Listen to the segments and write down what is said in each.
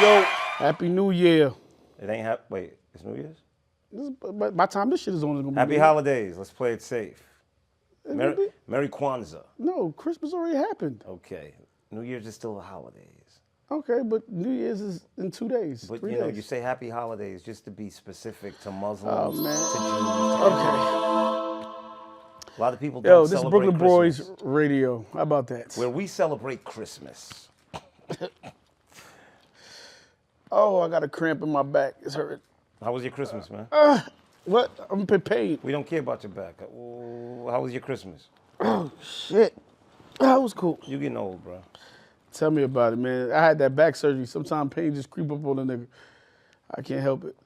yo. Happy New Year. It ain't wait, it's New Year's? By the time this shit is on, it's gonna be Happy New holidays. Let's play it safe. Year. Merry Kwanzaa. No, Christmas already happened. Okay. New Year's is still the holidays. Okay, but New Year's is in 2 days. But 3 you know, days. you say happy holidays just to be specific to Muslims, Oh, man. to Jews, to Okay. a lot of people Yo, don't this is celebrate Brooklyn Christmas. Boys Radio. How about that? Where we celebrate Christmas. Oh, I got a cramp in my back. It's hurting. How was your Christmas, man? What? I'm in pain. We don't care about your back. How was your Christmas? Oh, shit. That was cool. You getting old, bro. Tell me about it, man. I had that back surgery. Sometimes pain just creep up on a nigga. I can't help it.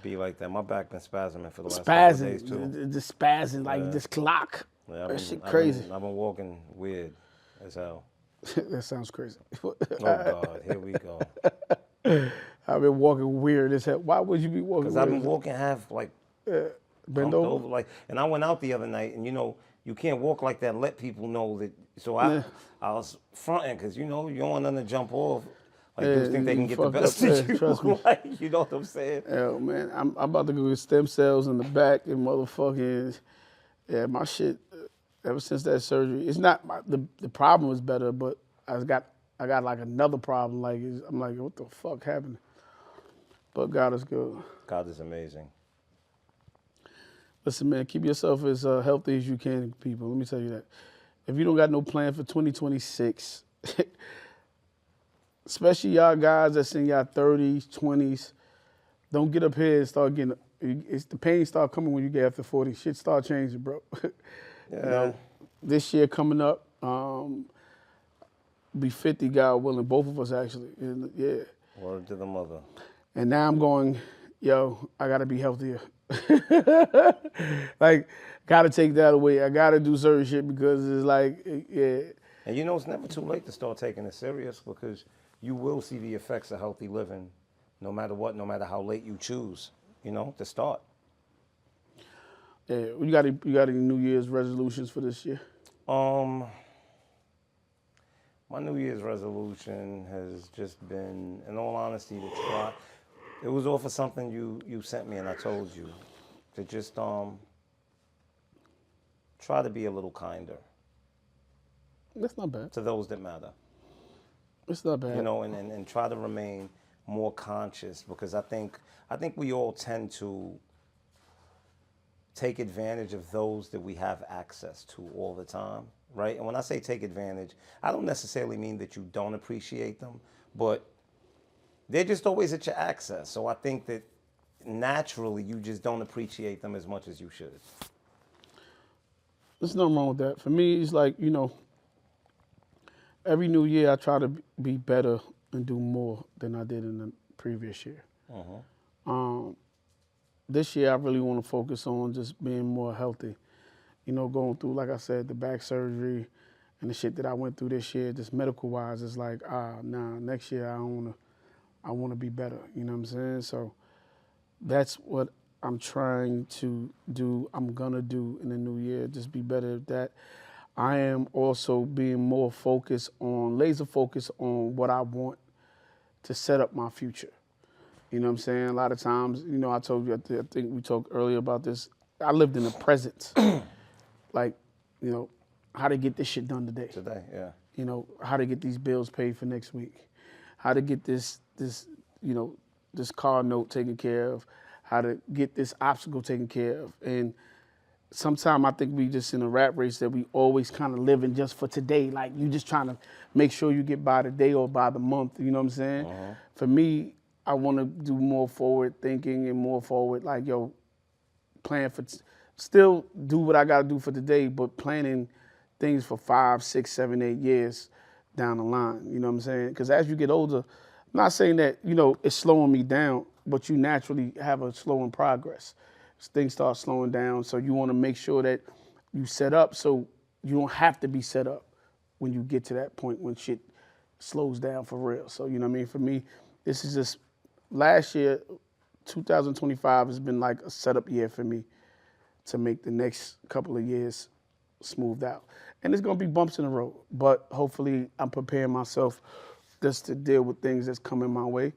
Be like that. My back been spasming for the last couple of days, too. Just spazzing, like this clock. Yeah, that shit crazy. I've been walking weird as hell. That sounds crazy. Oh, God. Here we go. I've been walking weird as hell. Why would you be walking weird? Because I've been walking half, like, bend over? like, and I went out the other night, and, you know, you can't walk like that and let people know that. So I was fronting because, you know, you don't want them to jump off. Like, dudes think they can get the best of you. Trust me. Like, you know what I'm saying? Yo, man, I'm about to go get stem cells in the back and motherfucking, yeah, my shit, ever since that surgery, it's not, the problem is better, but I got like another problem. Like, I'm like, what the fuck happened? But God is good. God is amazing. Listen, man, keep yourself as healthy as you can, people. Let me tell you that. If you don't got no plan for 2026, especially y'all guys that's in y'all 30s, 20s, don't get up here and start getting, the pain start coming when you get after 40. Shit start changing, bro. Yeah. You know, this year coming up, be 50, God willing, both of us actually. And, yeah. Word to the mother. And now I'm going, yo, I gotta be healthier. Like, gotta take that away. I gotta do certain shit because it's like, yeah. And you know, it's never too late to start taking it serious because you will see the effects of healthy living no matter what, no matter how late you choose, you know, to start. Yeah, you got any New Year's resolutions for this year? My New Year's resolution has just been, in all honesty, to try. It was off of something you sent me and I told you to just try to be a little kinder. That's not bad. To those that matter. It's not bad. You know, and try to remain more conscious because I think we all tend to take advantage of those that we have access to all the time, right? And when I say take advantage, I don't necessarily mean that you don't appreciate them, but they're just always at your access. So I think that naturally you just don't appreciate them as much as you should. There's nothing wrong with that. For me, it's like, you know, every new year I try to be better and do more than I did in the previous year. This year I really want to focus on just being more healthy. You know, going through, like I said, the back surgery and the shit that I went through this year, just medical-wise, it's like, nah, next year I want to be better. You know what I'm saying? So that's what I'm trying to do. I'm going to do in the new year, just be better at that. I am also being more laser focused on what I want to set up my future. You know what I'm saying? A lot of times, you know, I told you, I think we talked earlier about this. I lived in the present. Like, you know, how to get this shit done today. Today, yeah. You know, how to get these bills paid for next week. How to get this car note taken care of. How to get this obstacle taken care of. And sometimes I think we just in a rat race that we always kind of living just for today. Like, you just trying to make sure you get by the day or by the month. You know what I'm saying? For me, I want to do more forward thinking and more forward, like, yo, plan for, still do what I got to do for today, but planning things for 5, 6, 7, 8 years down the line. You know what I'm saying? Because as you get older, I'm not saying that, you know, it's slowing me down, but you naturally have a slowing progress. Things start slowing down, so you want to make sure that you set up so you don't have to be set up when you get to that point when shit slows down for real. So, you know what I mean? For me, this is just, last year, 2025 has been like a setup year for me to make the next couple of years smoothed out. And there's going to be bumps in the road, but hopefully I'm preparing myself just to deal with things that's coming my way.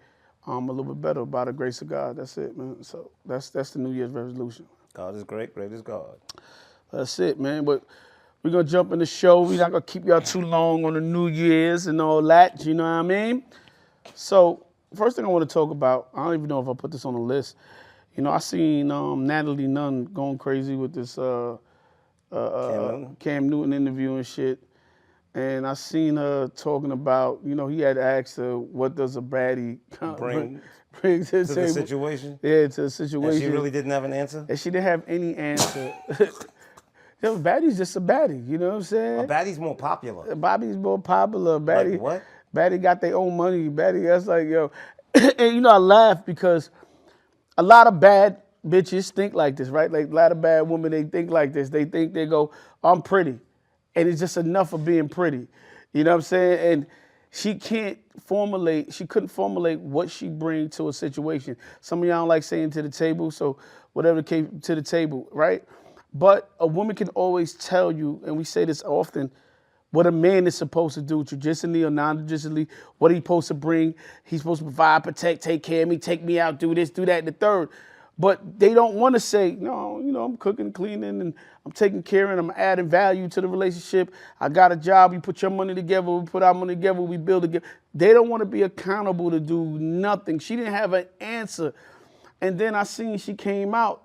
A little bit better by the grace of God. That's it, man. So that's the New Year's resolution. God is great, great is God. That's it, man. But we're gonna jump in the show. We're not gonna keep y'all too long on the New Year's and all that. You know what I mean? So first thing I want to talk about, I don't even know if I put this on the list. You know, I seen Natalie Nunn going crazy with this Cam Newton interview and shit. And I seen her talking about, you know, he had asked her, what does a baddie Bring bring to the to table? the situation. Yeah, to the situation. And she really didn't have an answer? And she didn't have any answer. Yo, baddie's just a baddie, you know what I'm saying? A baddie's more popular. Bobby's more popular. Baddie, Like what? Baddie got their own money. Baddie, that's like, yo. And you know, I laugh because a lot of bad bitches think like this, right? Like a lot of bad women, they think like this. They think they go, I'm pretty. And it's just enough of being pretty. You know what I'm saying? And she couldn't formulate what she bring to a situation. Some of y'all don't like saying to the table, so whatever came to the table, right? But a woman can always tell you, and we say this often, what a man is supposed to do, traditionally or non-traditionally, what he's supposed to bring. He's supposed to provide, protect, take care of me, take me out, do this, do that, and the third. But they don't want to say, no, you know, I'm cooking, cleaning, and I'm taking care and I'm adding value to the relationship. I got a job, we put your money together, we put our money together, we build together. They don't want to be accountable to do nothing. She didn't have an answer. And then I seen she came out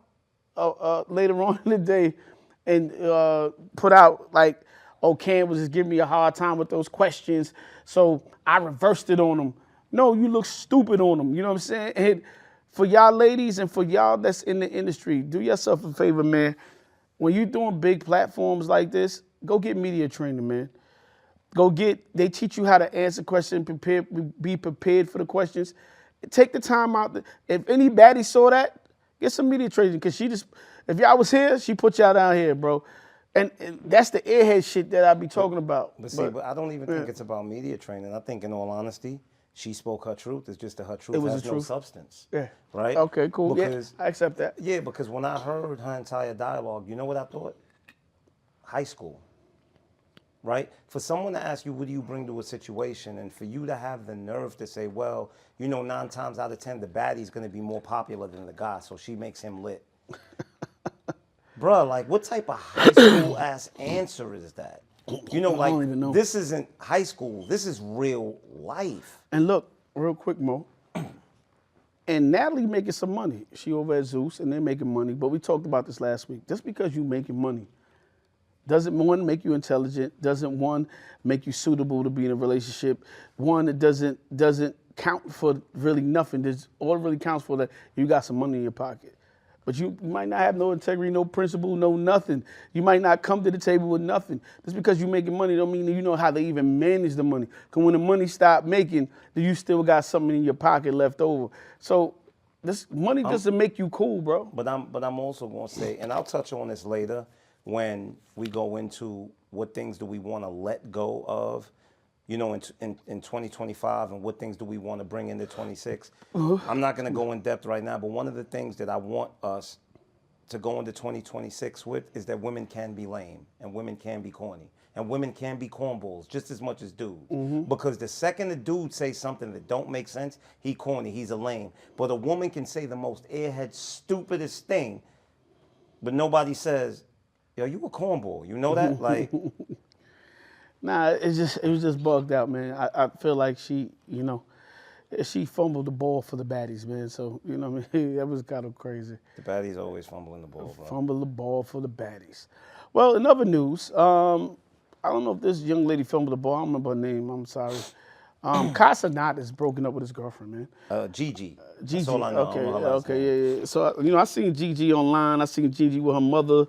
later on in the day and put out like, oh, Cam was just giving me a hard time with those questions, so I reversed it on him. No, you look stupid on him, you know what I'm saying? And for y'all ladies and for y'all that's in the industry, do yourself a favor, man. When you're doing big platforms like this, go get media training, man. They teach you how to answer questions, be prepared for the questions. Take the time out. If any baddie saw that, get some media training, because if y'all was here, she put y'all down here, bro. And that's the airhead shit that I be talking about. But I don't even think it's about media training. I think, in all honesty, she spoke her truth. It's just that her truth has no substance. Yeah. Right? Okay, cool. Because, yeah, I accept that. Yeah, because when I heard her entire dialogue, you know what I thought? High school. Right? For someone to ask you, what do you bring to a situation, and for you to have the nerve to say, well, you know, 9 times out of 10, the baddie's going to be more popular than the guy, so she makes him lit. Bruh, like, what type of high school ass answer is that? You know, like, I don't even know. This isn't high school. This is real life. And look, real quick, Mo. And Natalie making some money. She over at Zeus, and they're making money. But we talked about this last week. Just because you making money doesn't, one, make you intelligent. Doesn't, one, make you suitable to be in a relationship. One, it doesn't count for really nothing. All it really counts for that you got some money in your pocket. But you might not have no integrity, no principle, no nothing. You might not come to the table with nothing. Just because you're making money don't mean that you know how to even manage the money. Because when the money stop making, then you still got something in your pocket left over. So this money doesn't make you cool, bro. But I'm also going to say, and I'll touch on this later when we go into what things do we want to let go of, you know, in 2025, and what things do we want to bring into 26. I'm not going to go in depth right now, but one of the things that I want us to go into 2026 with is that women can be lame, and women can be corny, and women can be cornballs just as much as dudes. Because the second a dude says something that don't make sense, he corny, he's a lame. But a woman can say the most airhead, stupidest thing, but nobody says, yo, you a cornball, you know that? Like... Nah, it was just bugged out, man. I feel like she fumbled the ball for the baddies, man. So, you know what I mean? That was kind of crazy. The baddies always fumbling the ball, bro. Fumble the ball for the baddies. Well, in other news, I don't know if this young lady fumbled the ball. I don't remember her name. I'm sorry. Casanat is broken up with his girlfriend, man. Gigi. Gigi. That's all I know. Okay, yeah. So, you know, I seen Gigi online. I seen Gigi with her mother.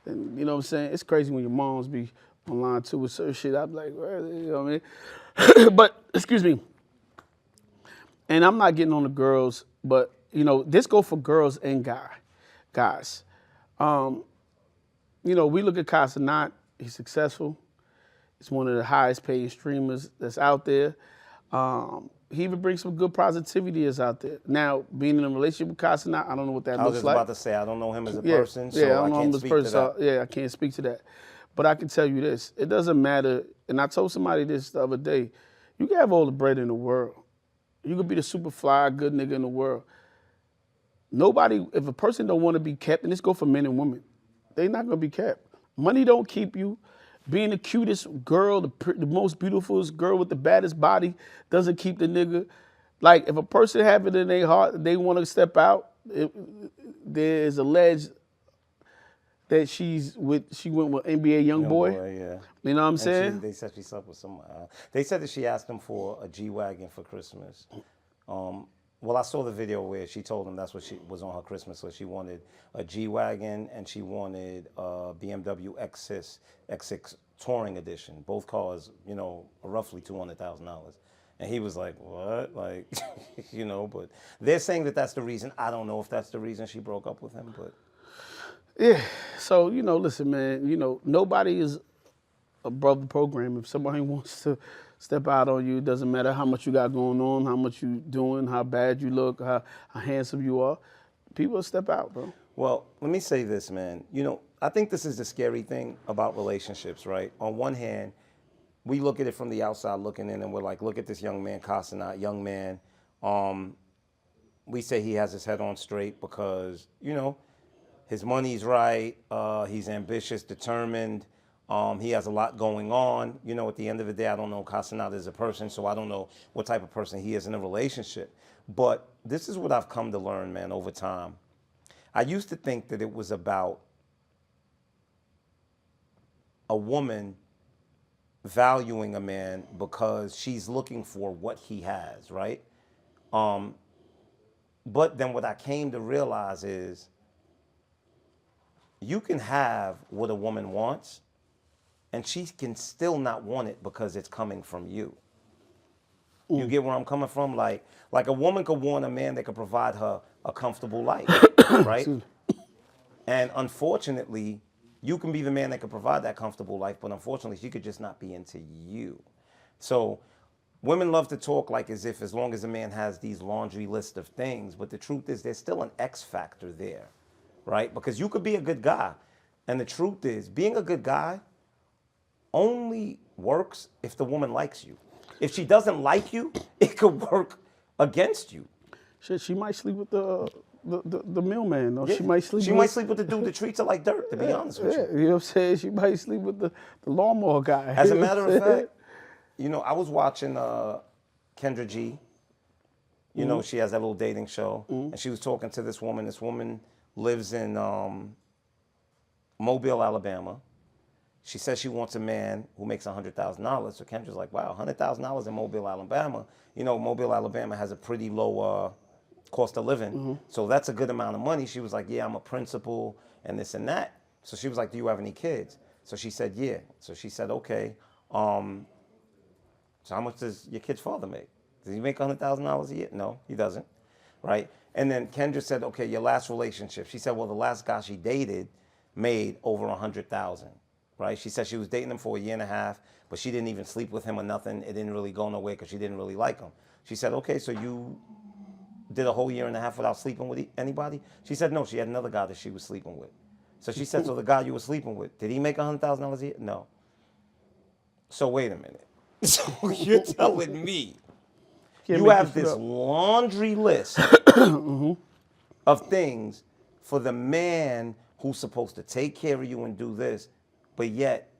And, you know what I'm saying? It's crazy when your moms be online too with certain shit. I'm like, well, you know what I mean? But, excuse me. And I'm not getting on the girls, but, you know, this go for girls and guys. You know, we look at Casanat. He's successful. He's one of the highest paid streamers that's out there. He even brings some good positivity that's out there. Now, being in a relationship with Casanat, I don't know what that looks like. I was just about to say, I don't know him as a person, so I can't speak to that. Yeah, I can't speak to that. But I can tell you this, it doesn't matter, and I told somebody this the other day, you can have all the bread in the world, You could be the super fly, good nigga in the world. Nobody, if a person don't want to be kept, and this go for men and women, they not gonna be kept. Money don't keep you. Being the cutest girl, the most beautiful girl with the baddest body doesn't keep the nigga. Like if a person have it in their heart, they want to step out. There is alleged that she went with NBA young boy. Yeah. You know what I'm And saying? they said she slept with some. They said that she asked him for a G-Wagon for Christmas. Well, I saw the video where she told him that's what she was on her Christmas list. She wanted a G-Wagon and she wanted a BMW X6 Touring Edition. Both cars, you know, are roughly $200,000. And he was like, what? Like, you know, but they're saying that that's the reason. I don't know if that's the reason she broke up with him, but. Yeah. So, you know, listen, man, you know, nobody is above the program. If somebody wants to step out on you, it doesn't matter how much you got going on, how much you doing, how bad you look, how handsome you are. People will step out, bro. Well, let me say this, man. You know, I think this is the scary thing about relationships, right? On one hand, we look at it from the outside looking in and we're like, look at this young man, Casanat, young man. We say he has his head on straight because, you know, his money's right, he's ambitious, determined, he has a lot going on. You know, at the end of the day, I don't know Casanat as a person, so I don't know what type of person he is in a relationship. But this is what I've come to learn, man, over time. I used to think that it was about a woman valuing a man because she's looking for what he has, right? But then what I came to realize is you can have what a woman wants and she can still not want it because it's coming from you. You get where I'm coming from? Like a woman could want a man that could provide her a comfortable life, right? And unfortunately, you can be the man that could provide that comfortable life, but unfortunately, she could just not be into you. So women love to talk like as long as a man has these laundry list of things, but the truth is there's still an X factor there, right? Because you could be a good guy. And the truth is, being a good guy only works if the woman likes you. If she doesn't like you, it could work against you. Shit, she might sleep with the mailman, or Yeah. she might sleep. She might sleep with the dude that treats her like dirt, to be honest with you. You know what I'm saying? She might sleep with the lawnmower guy. As a matter of fact, you know, I was watching Kendra G. You know, she has that little dating show, and she was talking to this woman. This woman lives in Mobile, Alabama. She says she wants a man who makes $100,000. So Kendra's like, wow, $100,000 in Mobile, Alabama. You know, Mobile, Alabama has a pretty low cost of living. So that's a good amount of money. She was like, yeah, I'm a principal and this and that. So she was like, do you have any kids? So she said, yeah. So she said, okay. So how much does your kid's father make? Does he make $100,000 a year? No, he doesn't. Right? And then Kendra said, okay, your last relationship. She said, well, the last guy she dated made over $100,000. Right? She said she was dating him for a year and a half, but she didn't even sleep with him or nothing. It didn't really go nowhere because she didn't really like him. She said, okay, so you did a whole year and a half without sleeping with anybody? She said, no, she had another guy that she was sleeping with. So she said, so the guy you were sleeping with, did he make $100,000 a year? No. So wait a minute. So you're telling me you have this laundry list of things for the man who's supposed to take care of you and do this, but yet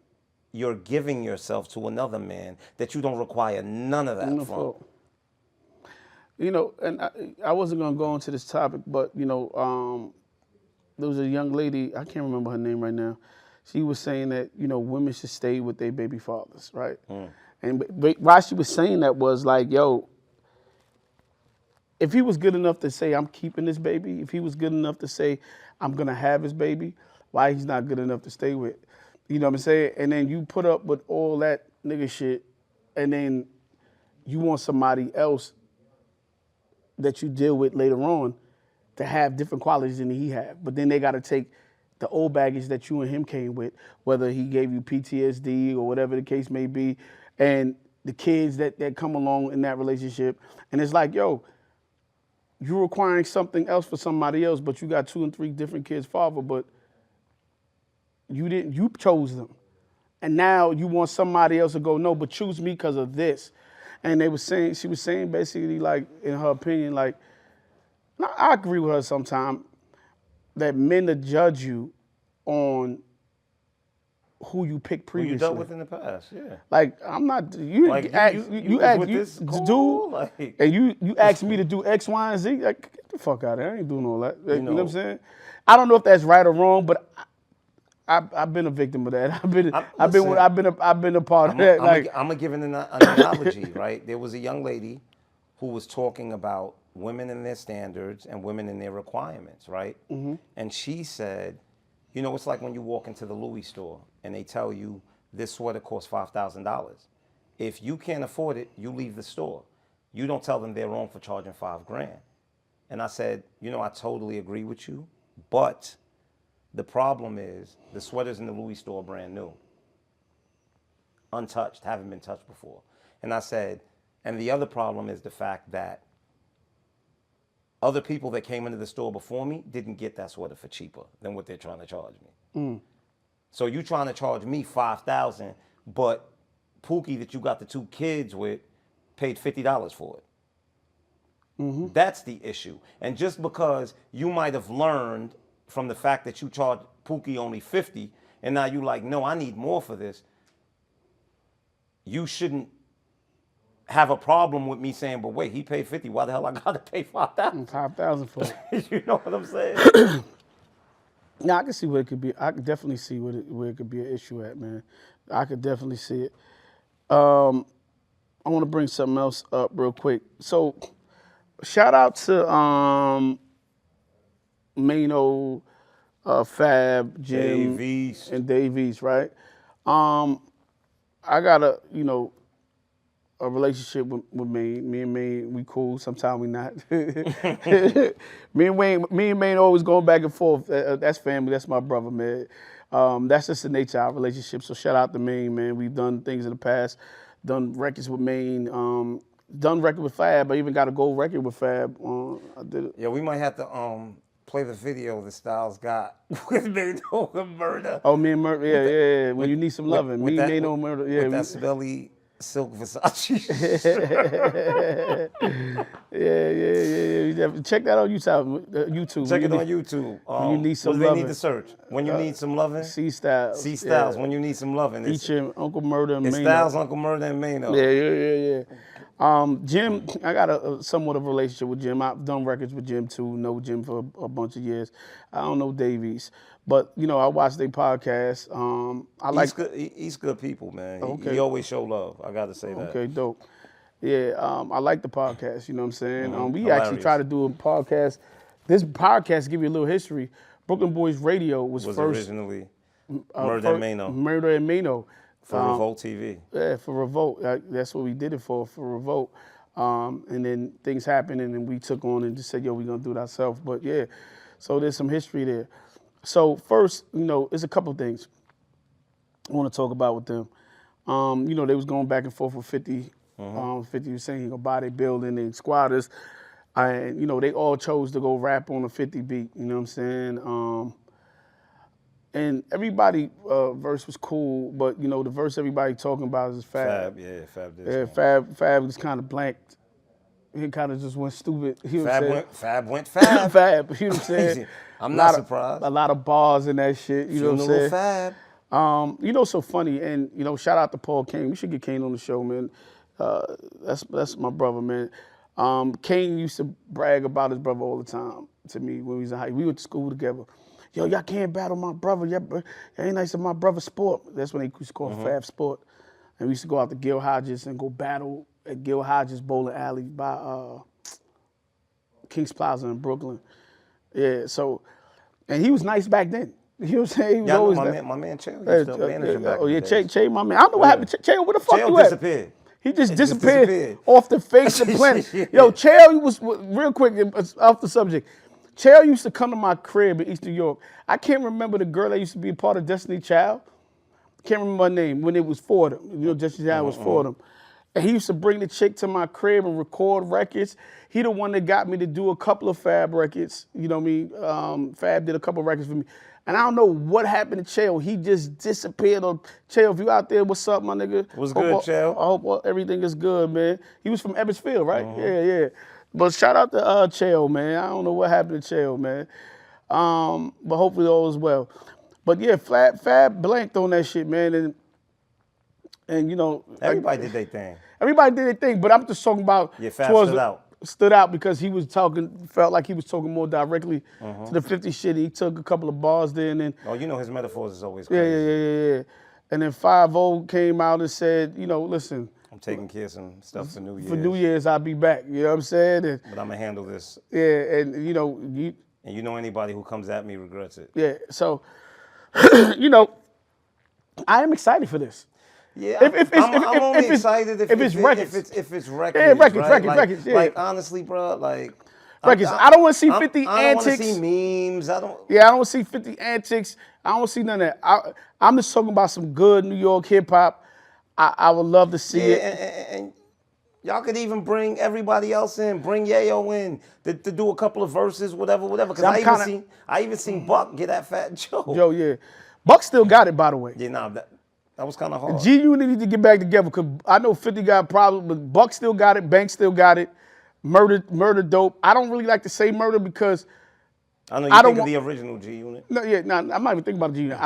you're giving yourself to another man that you don't require none of that from. You know, and I wasn't going to go into this topic, but, you know, there was a young lady, I can't remember her name right now. She was saying that, you know, women should stay with their baby fathers, right? And why she was saying that was like, yo, if he was good enough to say, I'm keeping this baby, if he was good enough to say, I'm going to have his baby, why he's not good enough to stay with? You know what I'm saying? And then you put up with all that nigga shit, and then you want somebody else that you deal with later on to have different qualities than he have. But then they got to take the old baggage that you and him came with, whether he gave you PTSD or whatever the case may be, and the kids that come along in that relationship. And it's like, yo, you're requiring something else for somebody else, but you got 2 and 3 different kids' father, but you chose them. And now you want somebody else to go, no, but choose me because of this. And she was saying basically like, in her opinion, like, now, I agree with her sometimes that men to judge you on who you picked Who previously. you dealt with in the past, yeah. Like, I'm not, you Like, ask, you you was ask with you this to cool, do, like- and you asked me to do X, Y, and Z. Like, get the fuck out of here. I ain't doing all that. You know what I'm know. saying? I don't know if that's right or wrong, but I've been a victim of that. I've been a part of that. I'm gonna give an analogy, right? There was a young lady who was talking about women and their standards and women and their requirements, right? Mm-hmm. And she said, you know, it's like when you walk into the Louis store and they tell you this sweater costs $5,000. If you can't afford it, you leave the store. You don't tell them they're wrong for charging $5,000. And I said, you know, I totally agree with you, but the problem is the sweaters in the Louis store are brand new, untouched, haven't been touched before. And I said, and the other problem is the fact that other people that came into the store before me didn't get that sweater for cheaper than what they're trying to charge me. So you trying to charge me $5,000, but Pookie that you got the 2 kids with paid $50 for it. That's the issue. And just because you might have learned from the fact that you charged Pookie only $50, and now you like, no, I need more for this, you shouldn't have a problem with me saying, but wait, he paid $50, why the hell I gotta pay $5,000? $5,000 for it. You know what I'm saying? Yeah, I can see where it could be. I could definitely see where it could be an issue at, man. I could definitely see it. I want to bring something else up real quick. So, shout out to Mano, Fab, Jim, Dave and Dave East, right? I got a relationship with Maine. Me and Maine, we cool. Sometimes we not. me and Maine always going back and forth. That's family. That's my brother, man. That's just the nature of our relationship. So shout out to Maine, man. We've done things in the past. Done records with Maine. Done record with Fab. I even got a gold record with Fab. I did it. Yeah, we might have to play the video that Styles got with Mano and Murder. Oh, me and Murder. Yeah. When you need some loving. Me, Mano, Murder. Yeah. With that smelly silk Versace. Yeah. Check that on YouTube. Check it on YouTube. When you need some what do they loving. need to search? When you need some loving? C Styles. C Styles. Yeah. When you need some loving. Featuring Uncle Murder and it's Mano. Styles, Uncle Murder, and Mano. Yeah. Jim, I got a somewhat of a relationship with Jim. I've done records with Jim too. Know Jim for a bunch of years. I don't know Davies, but I watch their podcast. He's good people, man. Okay. He always show love. I got to say that. Okay, dope. Yeah, I like the podcast. You know what I'm saying? We Hilarious. actually try to do a podcast. This podcast, to give you a little history. Brooklyn Boys Radio was first originally Murder and Mano. Murder and Mano. For Revolt TV. Yeah, for Revolt. That's what we did it for Revolt. And then things happened, and then we took on and just said, yo, we're going to do it ourselves. But yeah, so there's some history there. So first, there's a couple things I want to talk about with them. They was going back and forth with 50. 50 was saying he gonna buy their building and squatters. And, they all chose to go rap on a 50 beat, you know what I'm saying? And everybody verse was cool, but the verse everybody talking about is Fab. Fab did. Yeah, Fab was kind of blanked. He kind of just went stupid. Fab went Fab. Fab, you know what I'm saying? I'm not surprised. A lot of bars in that shit, you know what I'm saying? Fab. So funny, and shout out to Paul Kane. We should get Kane on the show, man. That's my brother, man. Kane used to brag about his brother all the time to me when we was in high school. We went to school together. Yo, y'all can't battle my brother. Y'all ain't nice to my brother's sport. That's when they used to call Fab Sport. And we used to go out to Gil Hodges and go battle at Gil Hodges Bowling Alley by Kings Plaza in Brooklyn. Yeah, so, and he was nice back then. You know what I'm saying? He was always my man Che used to manage him back in the days. Che, my man. I don't know what happened. Che, where the fuck you at? Disappeared. He just disappeared off the face of the planet. Yo, Chael was, real quick, off the subject. Chael used to come to my crib in East New York. I can't remember the girl that used to be a part of Destiny Child. Can't remember her name when it was for them. Destiny Child was for them. And he used to bring the chick to my crib and record records. He the one that got me to do a couple of Fab records. You know what I mean? Fab did a couple of records for me. And I don't know what happened to Chael. He just disappeared. Chael, if you out there, what's up, my nigga? What's good, Chael? I hope everything is good, man. He was from Ebbsfield, right? Yeah. But shout out to Chael, man. I don't know what happened to Chael, man. But hopefully all is well. But yeah, Fab blanked on that shit, man. And you know, Everybody did their thing. Everybody did their thing, but I'm just talking about. Yeah, Fab stood out because he was felt like he was talking more directly to the 50 shit. He took a couple of bars there and then. Oh, you know his metaphors is always crazy. Yeah. And then 5-0 came out and said, you know, listen. I'm taking care of some stuff for New Year's. For New Year's, I'll be back. You know what I'm saying? But I'm going to handle this. Yeah, and you know. And you know anybody who comes at me regrets it. Yeah, so, you know, I am excited for this. Yeah, I'm only excited if it's records. If it's records. Yeah, records. Yeah. Like honestly, bro, like records. I don't want to see 50 antics. I don't want to see memes. I don't want to see 50 antics. I don't want to see none of that. I'm just talking about some good New York hip hop. I would love to see it. And y'all could even bring everybody else in. Bring Yayo in to do a couple of verses, whatever. Because I even seen Buck get that Fat Joe. Yo, yeah, Buck still got it, by the way. Yeah, nah, that was kind of hard. G-Unit need to get back together because I know 50 got a problem, but Buck still got it, Banks still got it. Murder dope. I don't really like to say murder because I know you think of the original G-Unit. No, yeah, I'm not even thinking about the G-Unit.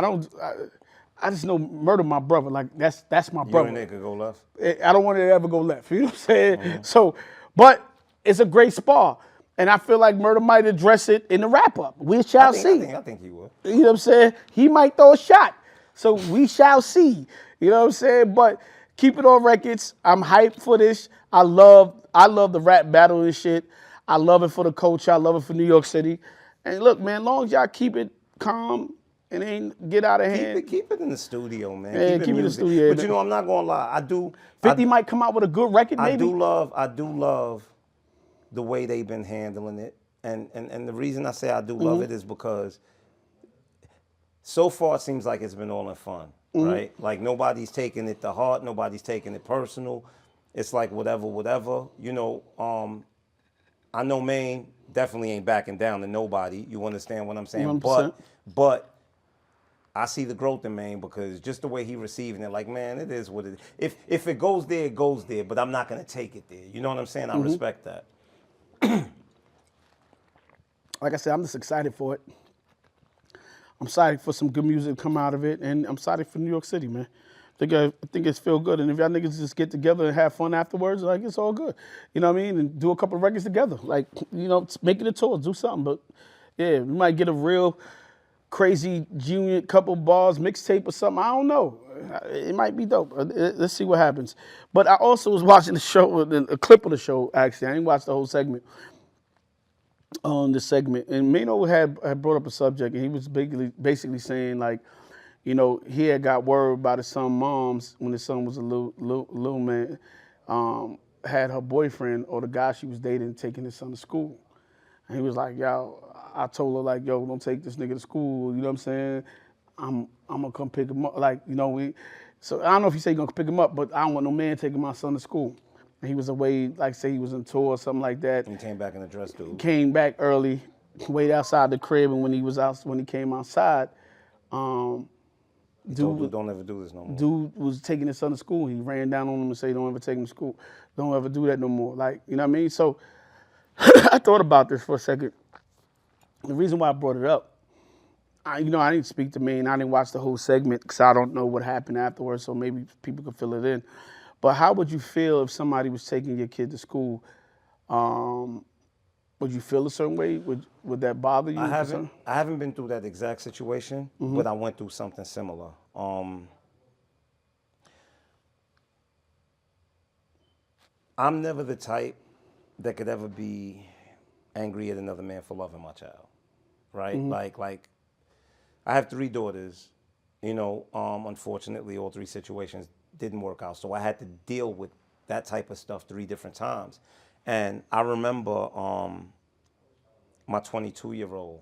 I just know Murder my brother. Like that's my brother. You and it could go left. I don't want it to ever go left. You know what I'm saying? Mm-hmm. So, but it's a great spar. And I feel like Murder might address it in the wrap-up. We shall see. I think he will. You know what I'm saying? He might throw a shot. So we shall see. You know what I'm saying? But keep it on records. I'm hyped for this. I love the rap battle and shit. I love it for the culture. I love it for New York City. And look, man, as long as y'all keep it calm and ain't get out of hand. Keep it in the studio, man. Yeah, keep it in the studio. But you know, I'm not gonna lie. 50 might come out with a good record, maybe. I do love the way they've been handling it. And the reason I say I do love it is because so far it seems like it's been all in fun, right? Like nobody's taking it to heart, nobody's taking it personal. It's like whatever. You know, I know Maine definitely ain't backing down to nobody. You understand what I'm saying? 100%. But I see the growth in Maine because just the way he receiving it, like, man, it is what it is. If it goes there, it goes there, but I'm not gonna take it there. You know what I'm saying? I respect that. Like I said, I'm just excited for it. I'm excited for some good music to come out of it, and I'm excited for New York City, man. I think it's feel good, and if y'all niggas just get together and have fun afterwards, like it's all good. You know what I mean? And do a couple of records together, like make it a tour, do something. But yeah, we might get a real crazy junior couple bars mixtape or something. I don't know. It might be dope. Let's see what happens. But I also was watching the show, a clip of the show. Actually, I didn't watch the whole segment. On this segment, and Mano had brought up a subject, and he was basically saying, like, you know, he had got word about his son's moms when his son was a little man, had her boyfriend or the guy she was dating taking his son to school. And he was like, yo, I told her, like, yo, don't take this nigga to school, you know what I'm saying? I'm gonna come pick him up, like, you know, so I don't know if he said he gonna pick him up, but I don't want no man taking my son to school. And he was away, like say he was on tour or something like that. And he came back in a dress, dude. Came back early, waited outside the crib, and when he came outside, told dude, don't ever do this no more. Dude was taking his son to school. He ran down on him and said, don't ever take him to school. Don't ever do that no more. Like, you know what I mean? So I thought about this for a second. The reason why I brought it up, I didn't speak to me, and I didn't watch the whole segment because I don't know what happened afterwards, so maybe people could fill it in. But how would you feel if somebody was taking your kid to school? Would you feel a certain way? Would that bother you? I haven't been through that exact situation, but I went through something similar. I'm never the type that could ever be angry at another man for loving my child, right? Like I have 3 daughters. You know, unfortunately, all 3 situations didn't work out. So I had to deal with that type of stuff 3 different times. And I remember my 22-year-old,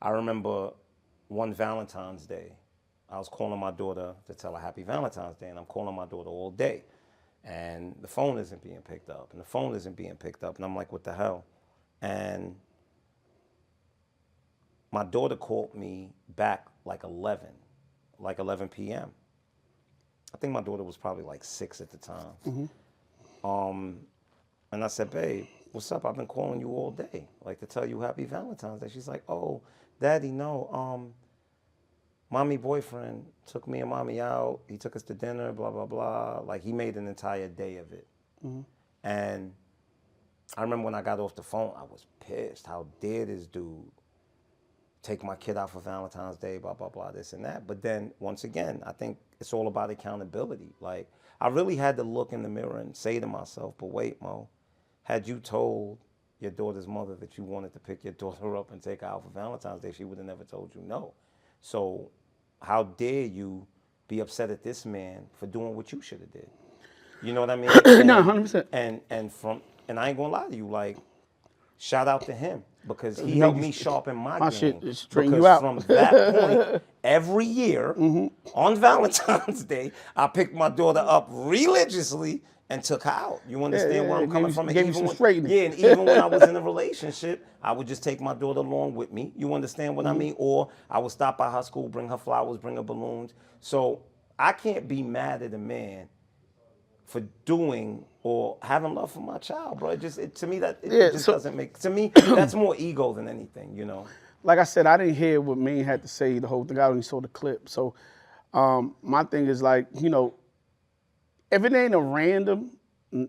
I remember one Valentine's Day, I was calling my daughter to tell her Happy Valentine's Day, and I'm calling my daughter all day. And the phone isn't being picked up, and I'm like, what the hell? And my daughter called me back like 11 p.m. I think my daughter was probably like 6 at the time. And I said, babe, what's up? I've been calling you all day, like to tell you happy Valentine's Day. She's like, oh, daddy, no, mommy boyfriend took me and mommy out. He took us to dinner, blah, blah, blah. Like he made an entire day of it. And I remember when I got off the phone, I was pissed. How dare this dude take my kid out for Valentine's Day, blah, blah, blah, this and that. But then, once again, I think it's all about accountability. Like, I really had to look in the mirror and say to myself, but wait, Mo, had you told your daughter's mother that you wanted to pick your daughter up and take her out for Valentine's Day, she would have never told you no. So how dare you be upset at this man for doing what you should have did? You know what I mean? No, 100%. And I ain't gonna lie to you, like, shout out to him because he Made helped you- me sharpen my my game. shit is straighten Because you out. from that point, every year on Valentine's Day, I picked my daughter up religiously and took her out. You understand where I'm gave coming you- from? And gave you even some when- straightening. Yeah, and even when I was in a relationship, I would just take my daughter along with me. You understand what I mean? Or I would stop by her school, bring her flowers, bring her balloons. So I can't be mad at a man for doing or having love for my child, bro. To me that it just doesn't make. To me, that's more ego than anything, you know. Like I said, I didn't hear what Maine had to say the whole thing. I only saw the clip. So my thing is like, you know, if it ain't a random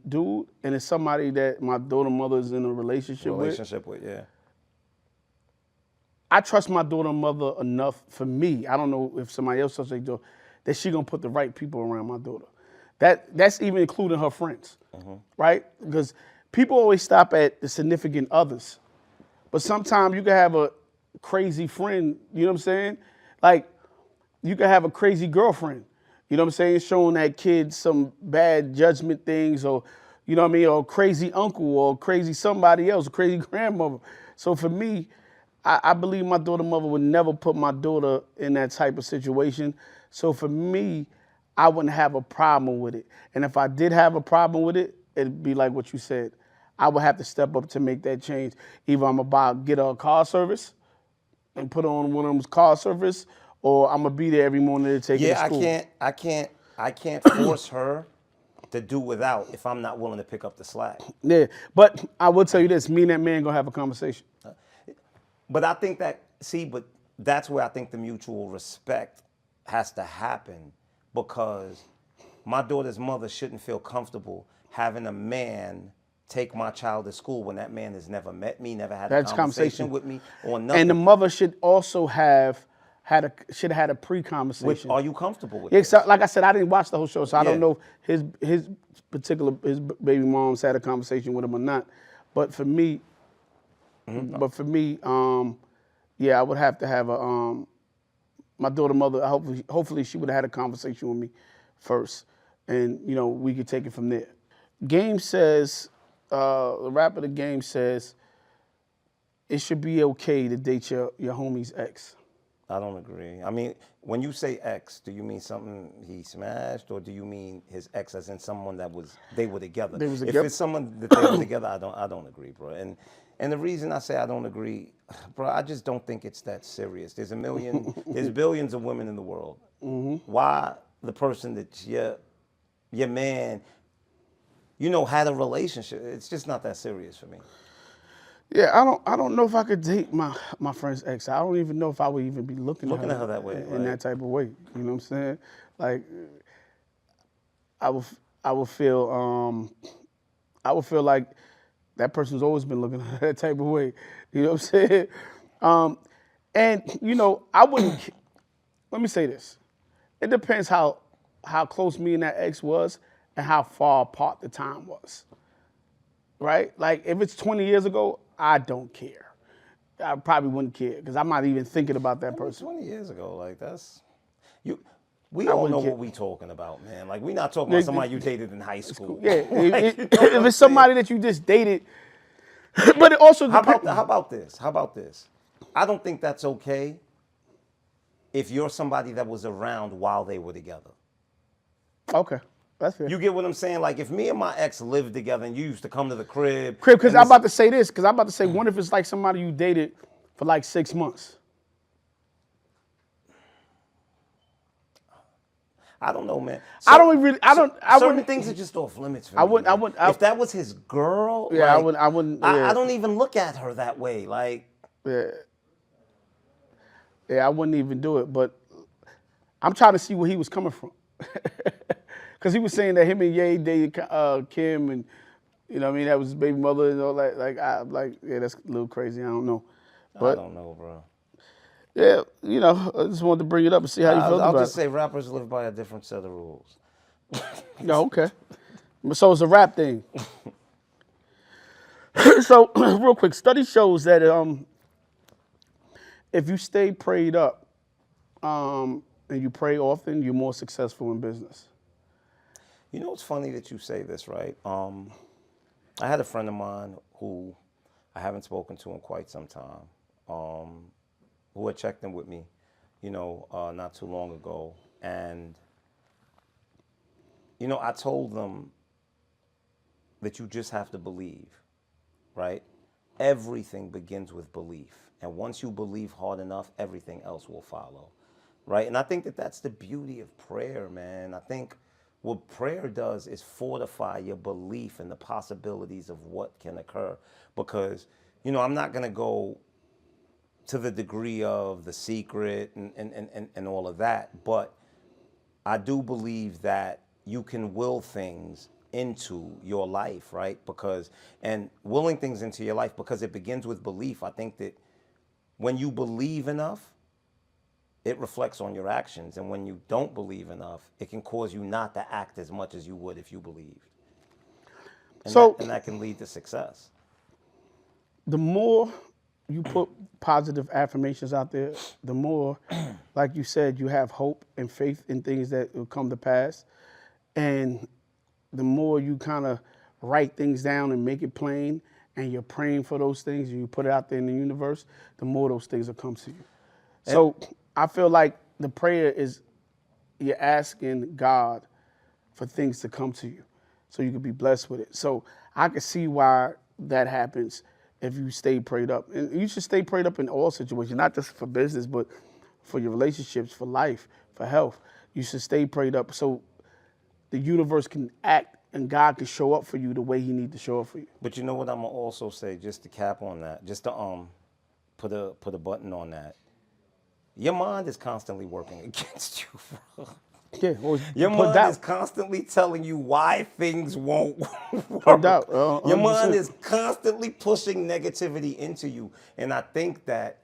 dude and it's somebody that my daughter mother is in a relationship with, Yeah. I trust my daughter mother enough for me. I don't know if somebody else trusts their daughter, that she gonna put the right people around my daughter. That's even including her friends, right? Because people always stop at the significant others, but sometimes you can have a crazy friend. You know what I'm saying? Like you can have a crazy girlfriend. You know what I'm saying? Showing that kid some bad judgment things, or you know what I mean, or crazy uncle, or crazy somebody else, crazy grandmother. So for me, I believe my daughter mother would never put my daughter in that type of situation. So for me, I wouldn't have a problem with it. And if I did have a problem with it, it'd be like what you said. I would have to step up to make that change. Either I'm about get her a car service and put her on one of them car service, or I'm gonna be there every morning to take her to school. I can't force her to do without if I'm not willing to pick up the slack. Yeah, but I will tell you this: me and that man gonna have a conversation. But I think but that's where I think the mutual respect has to happen, because my daughter's mother shouldn't feel comfortable having a man take my child to school when that man has never met me, never had a conversation with me, or nothing. And the mother should also have had a pre-conversation. Are you comfortable with Yeah, this? so, like I said, I didn't watch the whole show, so I don't Yeah. know if his baby mom's had a conversation with him or not. But for me, yeah, I would have to have my daughter mother. Hopefully, she would have had a conversation with me first, and you know we could take it from there. Game says, the rapper the Game says, it should be okay to date your homie's ex. I don't agree. I mean, when you say ex, do you mean something he smashed, or do you mean his ex as in someone they were together? They was If together. it's someone that they were together, I don't agree, bro. And the reason I say I don't agree, bro, I just don't think it's that serious. There's billions of women in the world. Why the person that your man, you know, had a relationship? It's just not that serious for me. Yeah, I don't know if I could date my friend's ex. I don't even know if I would even be looking at her that way, in right? that type of way. You know what I'm saying? Like, I would feel like that person's always been looking at her that type of way. You know what I'm saying? And you know, I wouldn't. Let me say this: it depends how close me and that ex was, and how far apart the time was. Right? Like if it's 20 years ago, I don't care. I probably wouldn't care because I'm not even thinking about that person. 20 years ago, like that's you. We all know what we talking about, man. Like we're not talking about somebody you dated in high school. Yeah, Like, if it's somebody that you just dated, but it also How about this? I don't think that's okay if you're somebody that was around while they were together. Okay, that's fair. You get what I'm saying? Like if me and my ex lived together and you used to come to the crib. Because I'm about to say this, because I'm about to say, what if it's like somebody you dated for like 6 months? I don't know, man. I don't really. I don't. I certain wouldn't. things are just off limits for I me. wouldn't. I Man. wouldn't. If that was his girl, Yeah, like, I wouldn't. I Yeah, don't even look at her that way. Like, yeah, yeah. I wouldn't even do it. But I'm trying to see where he was coming from, because he was saying that him and Ye dated Kim, and you know, what I mean, that was his baby mother and all that. Like, yeah, that's a little crazy. I don't know, I but don't know, bro. yeah, you know, I just wanted to bring it up and see how you felt I'll about just it. say rappers live by a different set of rules. Yeah, okay. So it's a rap thing. So real quick, study shows that if you stay prayed up and you pray often, you're more successful in business. You know, it's funny that you say this, right? I had a friend of mine who I haven't spoken to in quite some time, who had checked in with me, you know, not too long ago. And, you know, I told them that you just have to believe, right? Everything begins with belief. And once you believe hard enough, everything else will follow, right? And I think that that's the beauty of prayer, man. I think what prayer does is fortify your belief in the possibilities of what can occur. Because, you know, I'm not going to go to the degree of The Secret and all of that, but I do believe that you can will things into your life, right? Because, and willing things into your life because it begins with belief. I think that when you believe enough, it reflects on your actions. And when you don't believe enough, it can cause you not to act as much as you would if you believed. And So that can lead to success. the more you put positive affirmations out there, the more, like you said, you have hope and faith in things that will come to pass. And the more you kind of write things down and make it plain, and you're praying for those things and you put it out there in the universe, the more those things will come to you. So I feel like the prayer is you're asking God for things to come to you so you can be blessed with it. So I can see why that happens if you stay prayed up. And you should stay prayed up in all situations, not just for business, but for your relationships, for life, for health. You should stay prayed up so the universe can act and God can show up for you the way he needs to show up for you. But you know what I'm gonna also say, just to cap on that, just to put a button on that. Your mind is constantly working against you, bro. Yeah, always Your put mind doubt. is constantly telling you why things won't Put doubt. work. Your mind 100%. is constantly pushing negativity into you. And I think that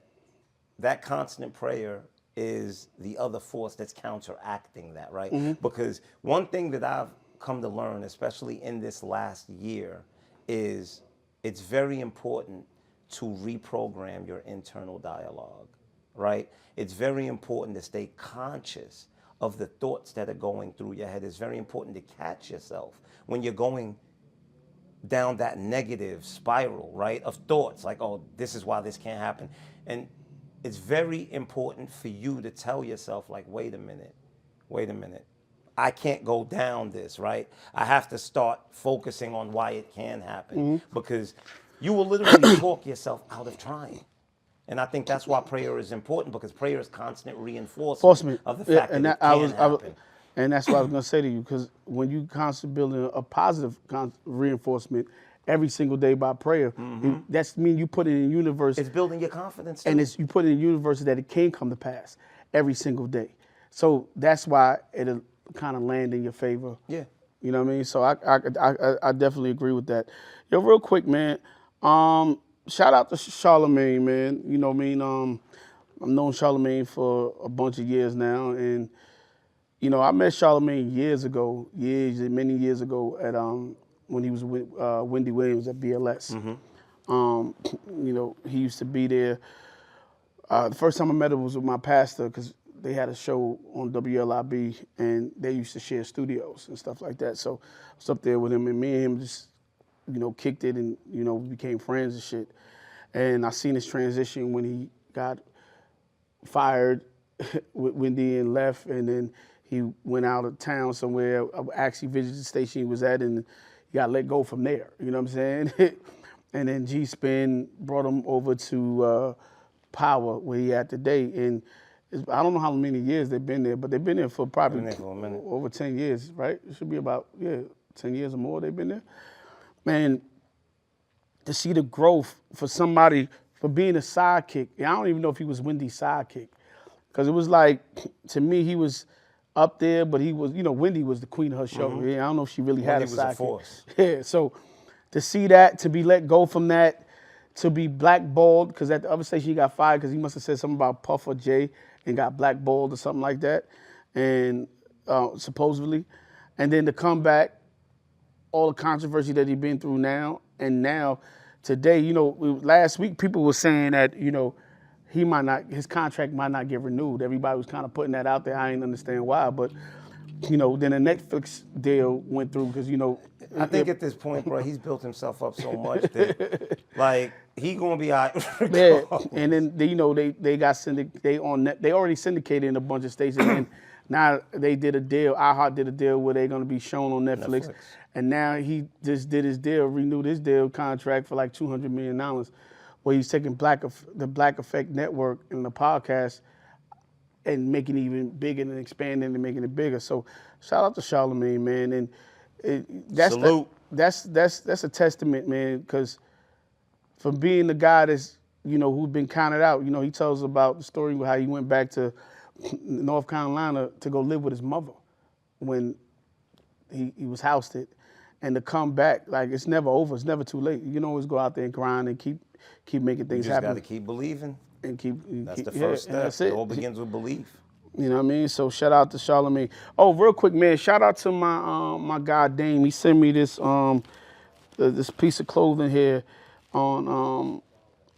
that constant prayer is the other force that's counteracting that, right? Because one thing that I've come to learn, especially in this last year, is it's very important to reprogram your internal dialogue, right? It's very important to stay conscious of the thoughts that are going through your head. It's very important to catch yourself when you're going down that negative spiral, right, of thoughts like, oh, this is why this can't happen. And it's very important for you to tell yourself, like, wait a minute. I can't go down this, right? I have to start focusing on why it can happen because you will literally talk yourself out of trying. And I think that's why prayer is important because prayer is constant reinforcement Enforcement. of the Yeah, fact and that it that, can happen. and that's what I was gonna say to you because when you constantly building a positive reinforcement every single day by prayer, that's mean you put it in the universe, It's building your confidence too. and it's you put it in the universe that it can come to pass every single day. So that's why it'll kind of land in your favor. Yeah. You know what I mean? So I definitely agree with that. Yo, real quick, man. Shout out to Charlemagne, man. You know what I mean? I've known Charlemagne for a bunch of years now, and you know I met Charlemagne many years ago at when he was with Wendy Williams at BLS. You know he used to be there. The first time I met him was with my pastor because they had a show on WLIB and they used to share studios and stuff like that. So I was up there with him and me and him just, you know, kicked it and, you know, we became friends and shit. And I seen his transition when he got fired with Wendy and left and then he went out of town somewhere. I actually visited the station he was at and he got let go from there. You know what I'm saying? And then G-Spin brought him over to Power where he at today. And I don't know how many years they've been there, but they've been there for probably Been there for a minute. over 10 years, right? It should be about 10 years or more they've been there. Man, to see the growth for somebody for being a sidekick. I don't even know if he was Wendy's sidekick, because it was like, to me, he was up there, but he was, Wendy was the queen of her show. Mm-hmm. Yeah, I don't know if she really had a Wendy was a sidekick. force. Yeah, so to see that, to be let go from that, to be blackballed, because at the other station he got fired because he must have said something about Puff or Jay and got blackballed or something like that, and supposedly, and then to come back, all the controversy that he's been through now, and now today, last week people were saying that, he might not, his contract might not get renewed. Everybody was kind of putting that out there. I didn't understand why, but then the Netflix deal went through because I think at this point, bro, he's built himself up so much that like he gonna be all right. yeah. And then they got they already syndicated in a bunch of stations, and now they did a deal. iHeart did a deal where they're gonna be shown on Netflix. And now he just did his deal, renewed his deal contract for like $200 million, where he's taking the Black Effect Network and the podcast and making it even bigger and expanding and making it bigger. So shout out to Charlamagne, man. And Salute. That's a testament, man, because from being the guy that's, who's been counted out, he tells about the story of how he went back to North Carolina to go live with his mother when he was ousted. And to come back, like, it's never over. It's never too late. You can always go out there and grind and keep making things happen. You just got to keep believing. And That's the first step. That's it. It all begins with belief. You know what I mean? So shout out to Charlamagne. Oh, real quick, man. Shout out to my guy Dame. He sent me this this piece of clothing here on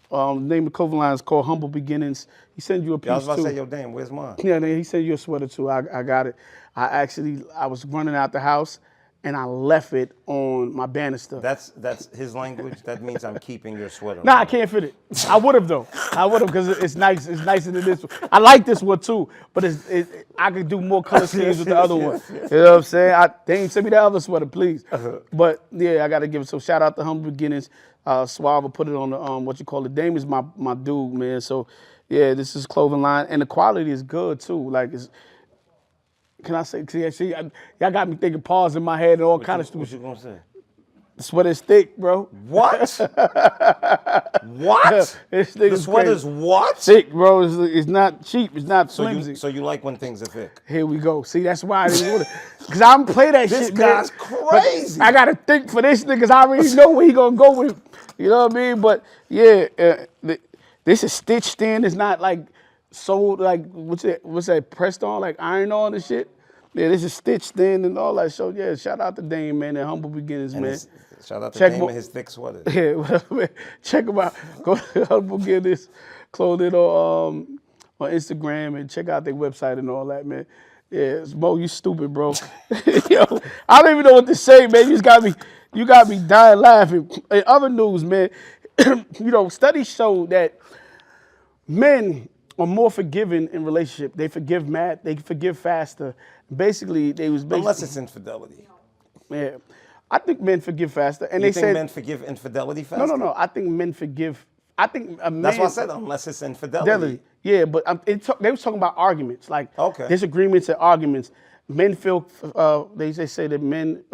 the name of the clothing line is called Humble Beginnings. He sent you a piece too. I was about to say, yo, Dame, where's mine? Yeah, he sent you a sweater too. I got it. I was running out the house and I left it on my banister. That's his language. That means I'm keeping your sweater. Nah, I can't fit it. I would have though. I would have because it's nice. It's nicer than this one. I like this one too, but I could do more color schemes with the other one. You know what I'm saying? They ain't send me the other sweater, please. But yeah, I got to give it. So shout out to Humble Beginnings. Suave will put it on the Dame is my dude, man. So yeah, this is clothing line, and the quality is good too. Like it's. Can I say? See, y'all got me thinking pause in my head and all kind of stupid. What you gonna say? The sweater's thick, bro. What? What? The sweater's what? Thick, bro. It's not cheap. It's not flimsy. So you like when things are thick? Here we go. See, that's why I didn't want to. Because I don't play that This shit, guy's man. crazy. But I got to think for this nigga because I already know where he going to go with. You know what I mean? But yeah, this is stitched in. It's not like sold, like, what's that, pressed on, like iron on and shit. Yeah, this is stitched in and all that. So yeah, shout out to Dame, man, and Humble Beginnings, man. Shout out to Dame and his thick sweater. Yeah, whatever, man. Check him out. Go to Humble Beginnings clothing on Instagram and check out their website and all that, man. Yeah, Mo, you stupid, bro. Yo, I don't even know what to say, man. You got me dying laughing. In other news, man, studies show that men are more forgiving in relationship. They forgive faster. Basically, Unless it's infidelity. Yeah. I think men forgive faster. And you they think say men forgive infidelity faster? No. I think men forgive. I think a man. That's why I said unless it's infidelity. Yeah, but they was talking about arguments, like disagreements and arguments. Men feel, they say that men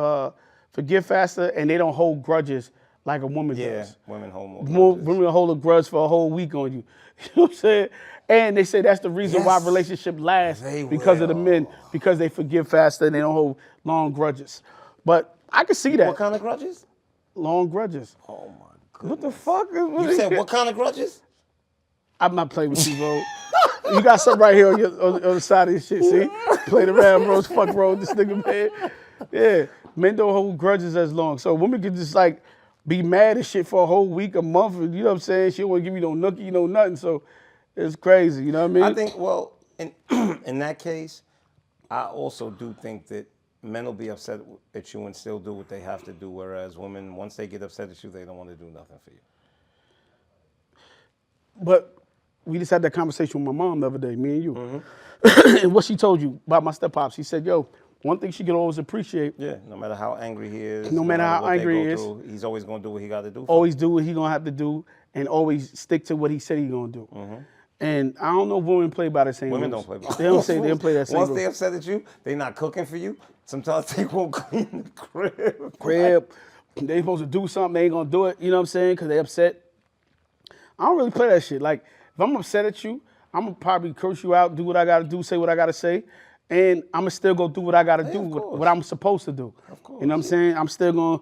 forgive faster and they don't hold grudges like a woman does. Yeah, women hold more grudges. Women hold a grudge for a whole week on you. You know what I'm saying? And they say that's the reason why relationship lasts because of the men, because they forgive faster and they don't hold long grudges. But I can see that. What kind of grudges? Long grudges. Oh my goodness. What the fuck? You said what kind of grudges? I'm not playing with you, bro. You got something right here on the side of this shit, see? Played around, bro. Fuck, bro. This nigga, man. Yeah. Men don't hold grudges as long. So women can just, like, be mad at shit for a whole week, a month. You know what I'm saying? She don't want to give you no nookie, no nothing. So it's crazy. You know what I mean? I think, well, in that case, I also do think that men will be upset at you and still do what they have to do, whereas women, once they get upset at you, they don't want to do nothing for you. But we just had that conversation with my mom the other day, me and you. Mm-hmm. And what she told you about my step-pops, she said, yo, one thing she can always appreciate. Yeah, no matter how angry he is. No matter how angry he is. He's always going to do what he got to do. Always do what he going to have to do and always stick to what he said he's going to do. Mm-hmm. And I don't know if women play by the same Women rules. don't play by They don't those say they don't rules. play that same Once rules. they upset at you, they not cooking for you. Sometimes they won't clean the crib. Crib, they supposed to do something, they ain't gonna do it. You know what I'm saying? Because they upset. I don't really play that shit. Like, if I'm upset at you, I'm gonna probably curse you out, do what I gotta do, say what I gotta say, and I'm gonna still go do what I gotta do, of course. what I'm supposed to do. Of You know what I'm course. saying? I'm still gonna,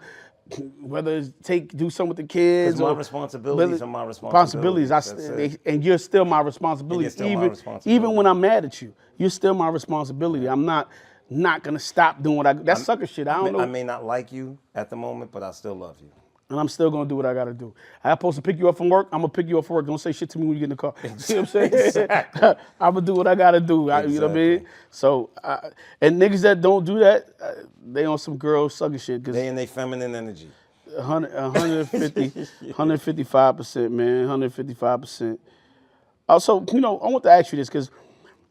whether it's do something with the kids Because my or responsibilities are my responsibilities. That's it. And you're still my responsibility. you're still my even responsibility. when I'm mad at you, you're still my responsibility. I'm not gonna stop doing what I. That's sucker shit. I don't know. I may not like you at the moment, but I still love you. And I'm still gonna do what I gotta do. I'm supposed to pick you up from work. I'm gonna pick you up from work. Don't say shit to me when you get in the car. You know what I'm saying? Exactly. I'm gonna do what I gotta do. You know what I mean? Exactly. So, and niggas that don't do that, they on some girl sucker shit. Cause They in their feminine energy. 150, 155%, man, 155%. Also, I want to ask you this because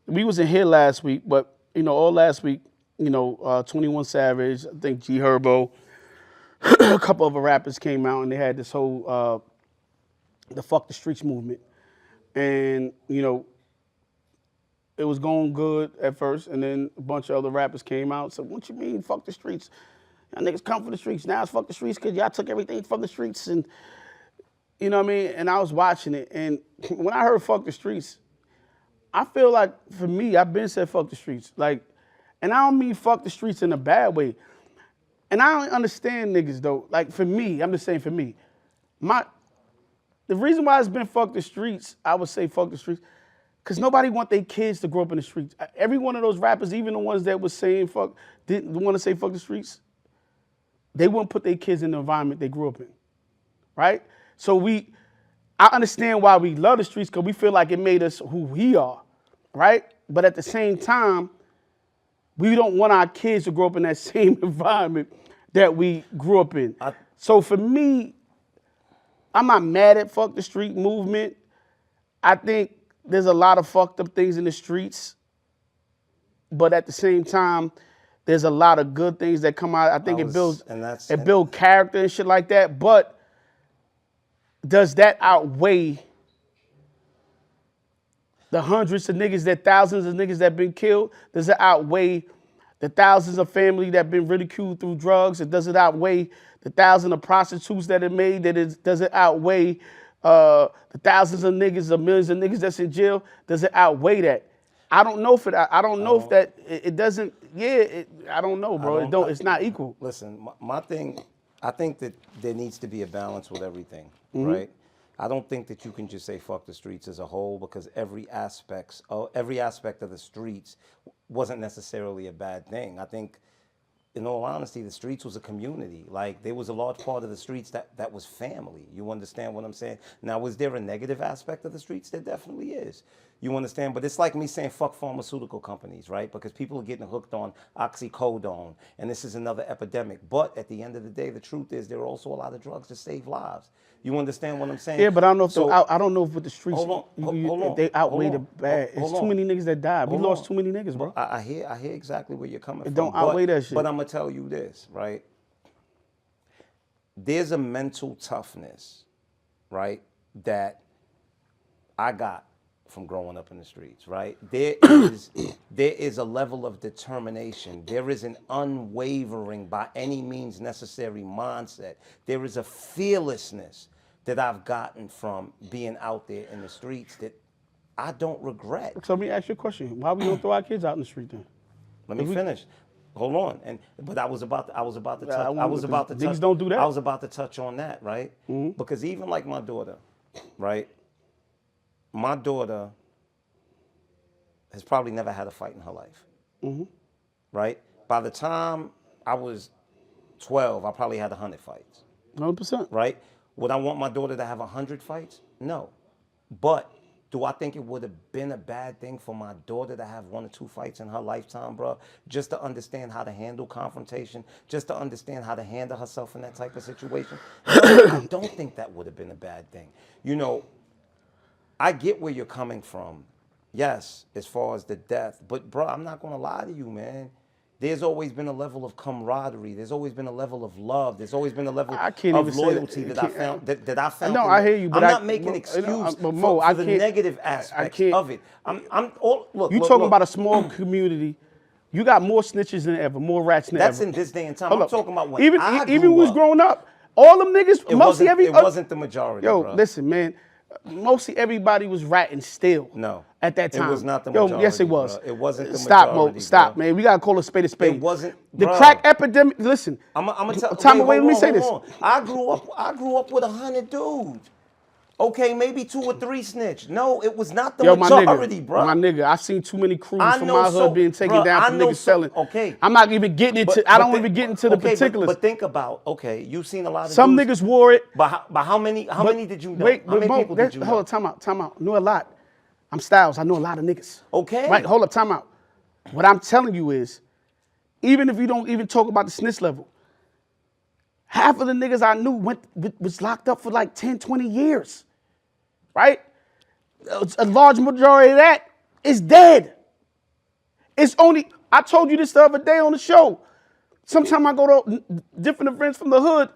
we was in here last week, but all last week, 21 Savage, I think G Herbo, a couple of rappers came out and they had this whole the fuck the streets movement, and it was going good at first, and then a bunch of other rappers came out and said, "What you mean fuck the streets? Y'all niggas come from the streets. Now it's fuck the streets because y'all took everything from the streets." And you know what I mean? And I was watching it, and when I heard fuck the streets, I feel like for me, I've been said fuck the streets. Like, and I don't mean fuck the streets in a bad way. And I don't understand niggas though. Like for me, I'm just saying for me, the reason why it's been fuck the streets, I would say fuck the streets, because nobody want their kids to grow up in the streets. Every one of those rappers, even the ones that was saying fuck, didn't want to say fuck the streets, they wouldn't put their kids in the environment they grew up in, right? So I understand why we love the streets because we feel like it made us who we are, right? But at the same time, we don't want our kids to grow up in that same environment that we grew up in. So for me, I'm not mad at fuck the street movement. I think there's a lot of fucked up things in the streets, but at the same time, there's a lot of good things that come out. I think it builds character and shit like that. But does that outweigh the hundreds of niggas, thousands of niggas that been killed? Does it outweigh the thousands of family that been ridiculed through drugs? And does it outweigh the thousands of prostitutes that it made? Does it outweigh the thousands of niggas, the millions of niggas that's in jail? Does it outweigh that? I don't know if I don't know if that it doesn't. Yeah, I don't know, bro. It's not equal. Listen, my thing, I think that there needs to be a balance with everything, right? I don't think that you can just say fuck the streets as a whole because every aspect of the streets wasn't necessarily a bad thing. I think, in all honesty, the streets was a community. Like, there was a large part of the streets that was family. You understand what I'm saying? Now, was there a negative aspect of the streets? There definitely is. You understand? But it's like me saying fuck pharmaceutical companies, right? Because people are getting hooked on oxycodone, and this is another epidemic. But at the end of the day, the truth is there are also a lot of drugs that save lives. You understand what I'm saying? Yeah, but I don't know if I don't know if with the streets hold on, they outweigh the bad. It's too many niggas that died. We lost too many niggas, bro. I hear exactly where you're coming from. It don't outweigh that shit. But I'm gonna tell you this, right? There's a mental toughness, right, that I got from growing up in the streets, right? There is a level of determination. There is an unwavering, by any means necessary mindset. There is a fearlessness that I've gotten from being out there in the streets that I don't regret. So let me ask you a question. Why we don't throw our kids out in the street then? Let me finish. Hold on. But I was about to touch. Niggas don't do that. I was about to touch on that, right? Because even like my daughter, right? My daughter has probably never had a fight in her life, right? By the time I was 12, I probably had 100 fights. 100%. Right? Would I want my daughter to have 100 fights? No. But do I think it would have been a bad thing for my daughter to have 1 or 2 fights in her lifetime, bro? Just to understand how to handle confrontation, just to understand how to handle herself in that type of situation? No, I don't think that would have been a bad thing. I get where you're coming from. Yes, as far as the death. But, bro, I'm not going to lie to you, man. there's always been a level of camaraderie. There's always been a level of love. There's always been a level I can't even of say loyalty that. that I found. That I found. No, I hear you, but I'm I- not making Mo- excuse but Mo, for I the can't- negative I aspects can't- of it. I'm all look. You look, talking look. about a small community. You got more snitches than ever, more rats than That's ever. in this day and time. Hold I'm up. talking about when even I even grew when we was up. growing up, all them niggas, mostly It wasn't the majority, Yo, bro. listen, man. Mostly everybody was ratting still. No. At that It time. was not the Yo, majority, yes, it was. bro. It wasn't the Stop, majority, Mo. Stop, bro. man. We gotta call a spade a spade. It wasn't, The bro. crack epidemic. Listen. I'm gonna tell. Wait, let me say this. I grew up with 100 dudes. Okay, maybe 2 or 3 snitch. No, it was not the Yo, my majority, nigga, bro. my nigga, I seen too many crews I from know my hood being taken bruh, down I for know niggas selling. Okay, I'm not even getting into. I don't even get into the particulars. But think about, okay, you've seen a lot of Some dudes, niggas wore it. But how many did you know? Wait, how many Mo, people did you know? Hold up, time out. Know a lot. I'm Styles. I know a lot of niggas. Okay. Right, hold up, time out. What I'm telling you is, even if you don't even talk about the snitch level, half of the niggas I knew was locked up for like 10, 20 years. Right? A large majority of that is dead. It's only, I told you this the other day on the show. Sometimes I go to different events from the hood.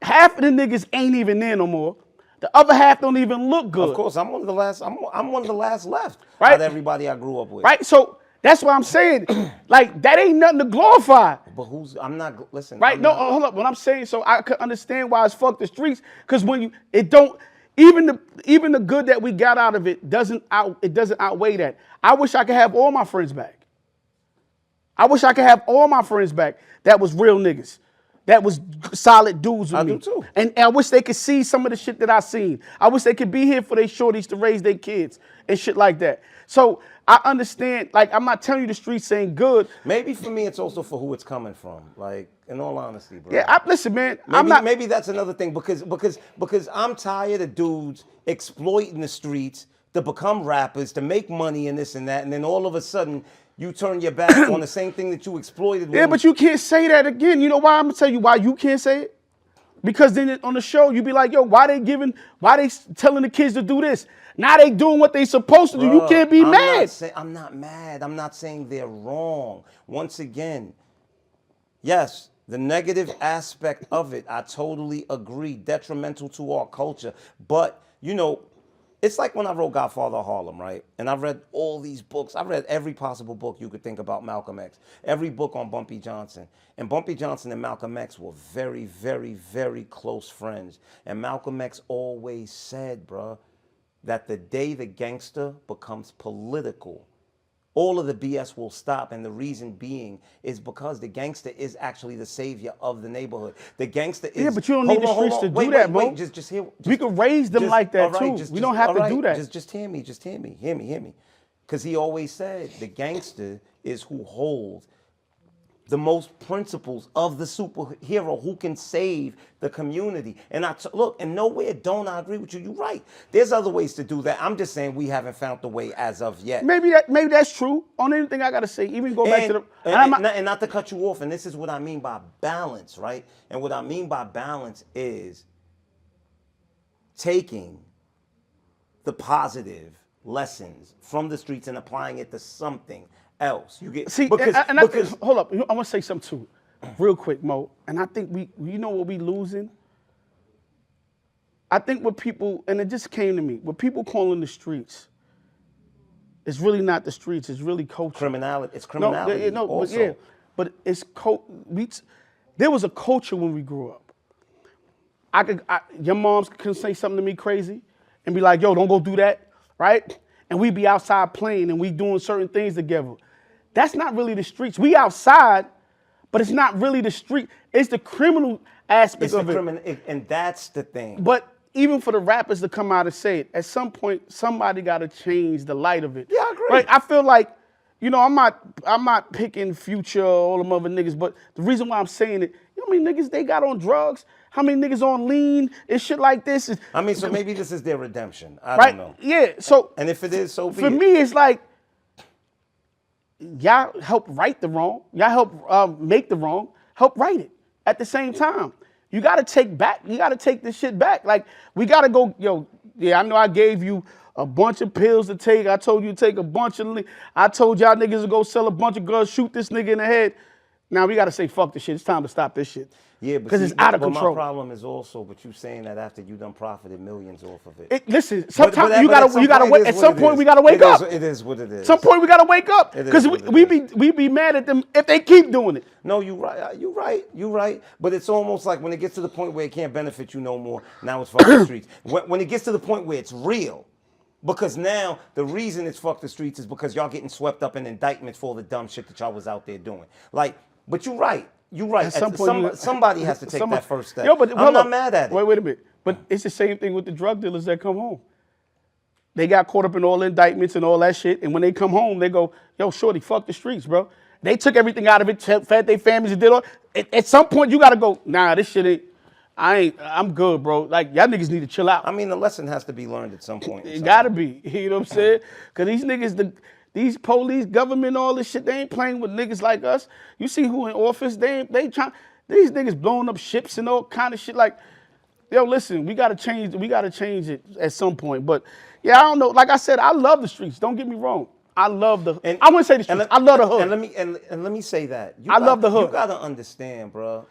Half of the niggas ain't even there no more. The other half don't even look good. Of course, I'm one of the last. I'm one of the last left. Right? Out of everybody I grew up with. Right? So that's what I'm saying. Like, that ain't nothing to glorify. But I'm not. Listen. Right? I'm No, not- hold up. What I'm saying, so I could understand why it's fuck the streets. Because when it don't, even the good that we got out of it doesn't outweigh that. I wish I could have all my friends back. I wish I could have all my friends back that was real niggas. That was solid dudes with me. I do too. And I wish they could see some of the shit that I seen. I wish they could be here for their shorties to raise their kids and shit like that. So I understand, like, I'm not telling you the streets ain't good. Maybe for me, it's also for who it's coming from. Like, in all honesty, bro. Yeah, listen, man. Maybe that's another thing because I'm tired of dudes exploiting the streets to become rappers, to make money and this and that, and then all of a sudden you turn your back on the same thing that you exploited. Yeah, but you can't say that again. You know why? I'm gonna tell you why you can't say it. Because then on the show you be like, yo, why they telling the kids to do this? Now they doing what they supposed to do. You can't be mad. I'm not mad. I'm not saying they're wrong. Once again, yes, the negative aspect of it, I totally agree, detrimental to our culture. But, you know, it's like when I wrote Godfather of Harlem, right? And I read all these books. I read every possible book you could think about Malcolm X, every book on Bumpy Johnson. And Bumpy Johnson and Malcolm X were very, very, very close friends. And Malcolm X always said, bruh, that the day the gangster becomes political, all of the BS will stop, and the reason being is because the gangster is actually the savior of the neighborhood. The gangster is... Yeah, but you don't need the streets to do that, bro. Just hear... We can raise them like that, too. We don't have to do that. Just hear me, hear me. Because he always said the gangster is who holds the most principles of the superhero who can save the community. And look, and nowhere don't I agree with you. You're right. There's other ways to do that. I'm just saying we haven't found the way as of yet. Maybe that's true. On anything I gotta say, even go back to the and not to cut you off. And this is what I mean by balance, right? And what I mean by balance is taking the positive lessons from the streets and applying it to something else. You get hold up. I want to say something too, real quick, Mo. And I think you know what we losing. I think what people, and it just came to me, what people calling the streets, it's really not the streets. It's really culture. Criminality. It's criminality. But it's there was a culture when we grew up. Your moms can say something to me crazy, and be like, "Yo, don't go do that," right? And we be outside playing and we doing certain things together. That's not really the streets. We outside, but it's not really the street. It's the criminal aspect of it. And that's the thing. But even for the rappers to come out and say it, at some point, somebody got to change the light of it. Yeah, I agree. Right? I feel like, you know, I'm not picking Future, all them other niggas, but the reason why I'm saying it, you know how many niggas they got on drugs? How many niggas on lean and shit like this? I mean, so maybe this is their redemption. I don't know. Yeah, so. And if it is, so be for it. me, it's like, y'all help right the wrong. Y'all help make the wrong. Help right it at the same time. You got to take this shit back. Like, we got to go, yo, Yeah, I know I gave you a bunch of pills to take. I told you to take a bunch of. I told y'all niggas to go sell a bunch of girls, shoot this nigga in the head. Now we got to say fuck this shit. It's time to stop this shit. Yeah, because it's out of control. My problem is also, but you saying that after you done profited millions off of it. Listen, sometimes you gotta wait. At some point, we gotta wake up. It is what it is. Some point we gotta wake up because we be mad at them if they keep doing it. No, you right. But it's almost like when it gets to the point where it can't benefit you no more. Now it's fuck the streets. When it gets to the point where it's real. Because now the reason it's fuck the streets is because y'all getting swept up in indictments for all the dumb shit that y'all was out there doing. Like, but you're right. You're right. At some point, somebody has to take that first step. But I'm not mad at it. Wait a minute. But it's the same thing with the drug dealers that come home. They got caught up in all the indictments and all that shit. And when they come home, they go, yo, shorty, fuck the streets, bro. They took everything out of it, fed their families and did all. At some point, you got to go, nah, this shit ain't, I'm good, bro. Like, y'all niggas need to chill out. I mean, the lesson has to be learned at some point. It got to be. You know what I'm saying? Because these niggas, these police, government, all this shit, they ain't playing with niggas like us. You see who in office, they trying, these niggas blowing up ships and all kind of shit. Like, yo, listen, we gotta change it at some point. But yeah, I don't know. Like I said, I love the streets. Don't get me wrong. I love the. I wouldn't say the streets. I love the hood. And let me say that. I love the hood. You gotta understand, bro.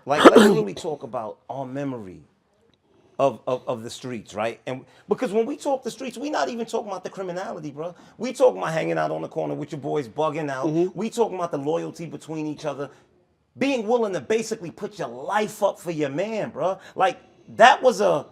Like, let's really talk about our memory of the streets, right? And because when we talk the streets, we not even talking about the criminality, bro. We talking about hanging out on the corner with your boys, bugging out. Mm-hmm. We talking about the loyalty between each other, being willing to basically put your life up for your man, bro. Like, that was a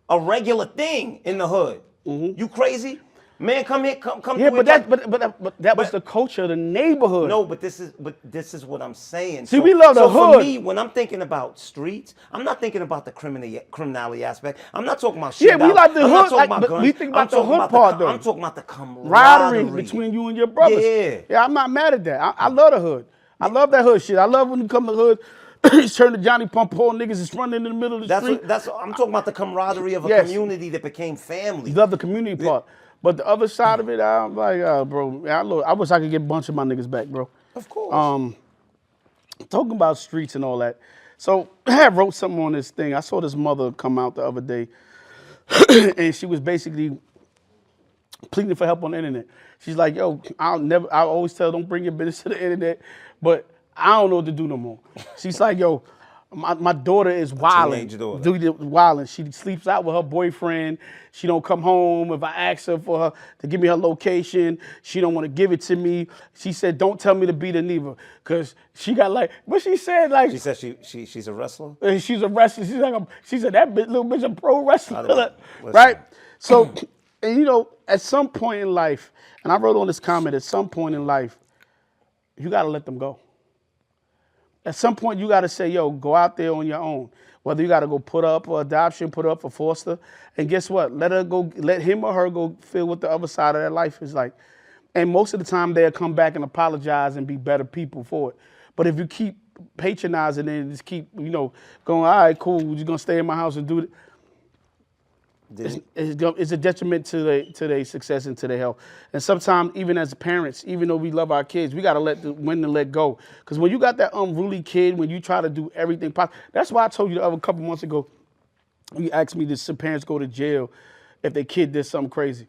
regular thing in the hood. Mm-hmm. You crazy? Man, come here, come. Yeah, but that was the culture of the neighborhood. No, but this is what I'm saying. See, we love the hood. So for me, when I'm thinking about streets, I'm not thinking about the criminality aspect. I'm not talking about shit. Yeah, we like the hood. But we think about the hood part, though. I'm talking about the camaraderie between you and your brothers. Yeah, I'm not mad at that. I love the hood. I love that hood shit. I love when you come to the hood. He's turning to Johnny Pump, all niggas is running in the middle of the street. I'm talking about the camaraderie of a community that became family. You love the community part. But the other side of it, I'm like, bro, I wish I could get a bunch of my niggas back, bro. Of course. Talking about streets and all that. So I wrote something on this thing. I saw this mother come out the other day, and she was basically pleading for help on the internet. She's like, yo, I always tell her, don't bring your business to the internet, but I don't know what to do no more. She's like, yo, my daughter is wilding. She sleeps out with her boyfriend. She don't come home. If I ask her for her to give me her location, she don't want to give it to me. She said, don't tell me to beat her neither. Cause she got like, but she said like. She said she's a wrestler? She's a wrestler. She said that little bitch a pro wrestler. Right? So, and you know, at some point in life, and I wrote on this comment, at some point in life, you gotta let them go. At some point, you got to say, yo, go out there on your own. Whether you got to go put up for adoption, put up for foster. And guess what? Let him or her go feel what the other side of their life is like. And most of the time, they'll come back and apologize and be better people for it. But if you keep patronizing and just keep, going, all right, cool, we're just going to stay in my house and do it. It's a detriment to their success and to their health. And sometimes, even as parents, even though we love our kids, we got to when to let go. Because when you got that unruly kid, when you try to do everything possible, that's why I told you a couple months ago, you asked me, should parents go to jail if their kid did something crazy?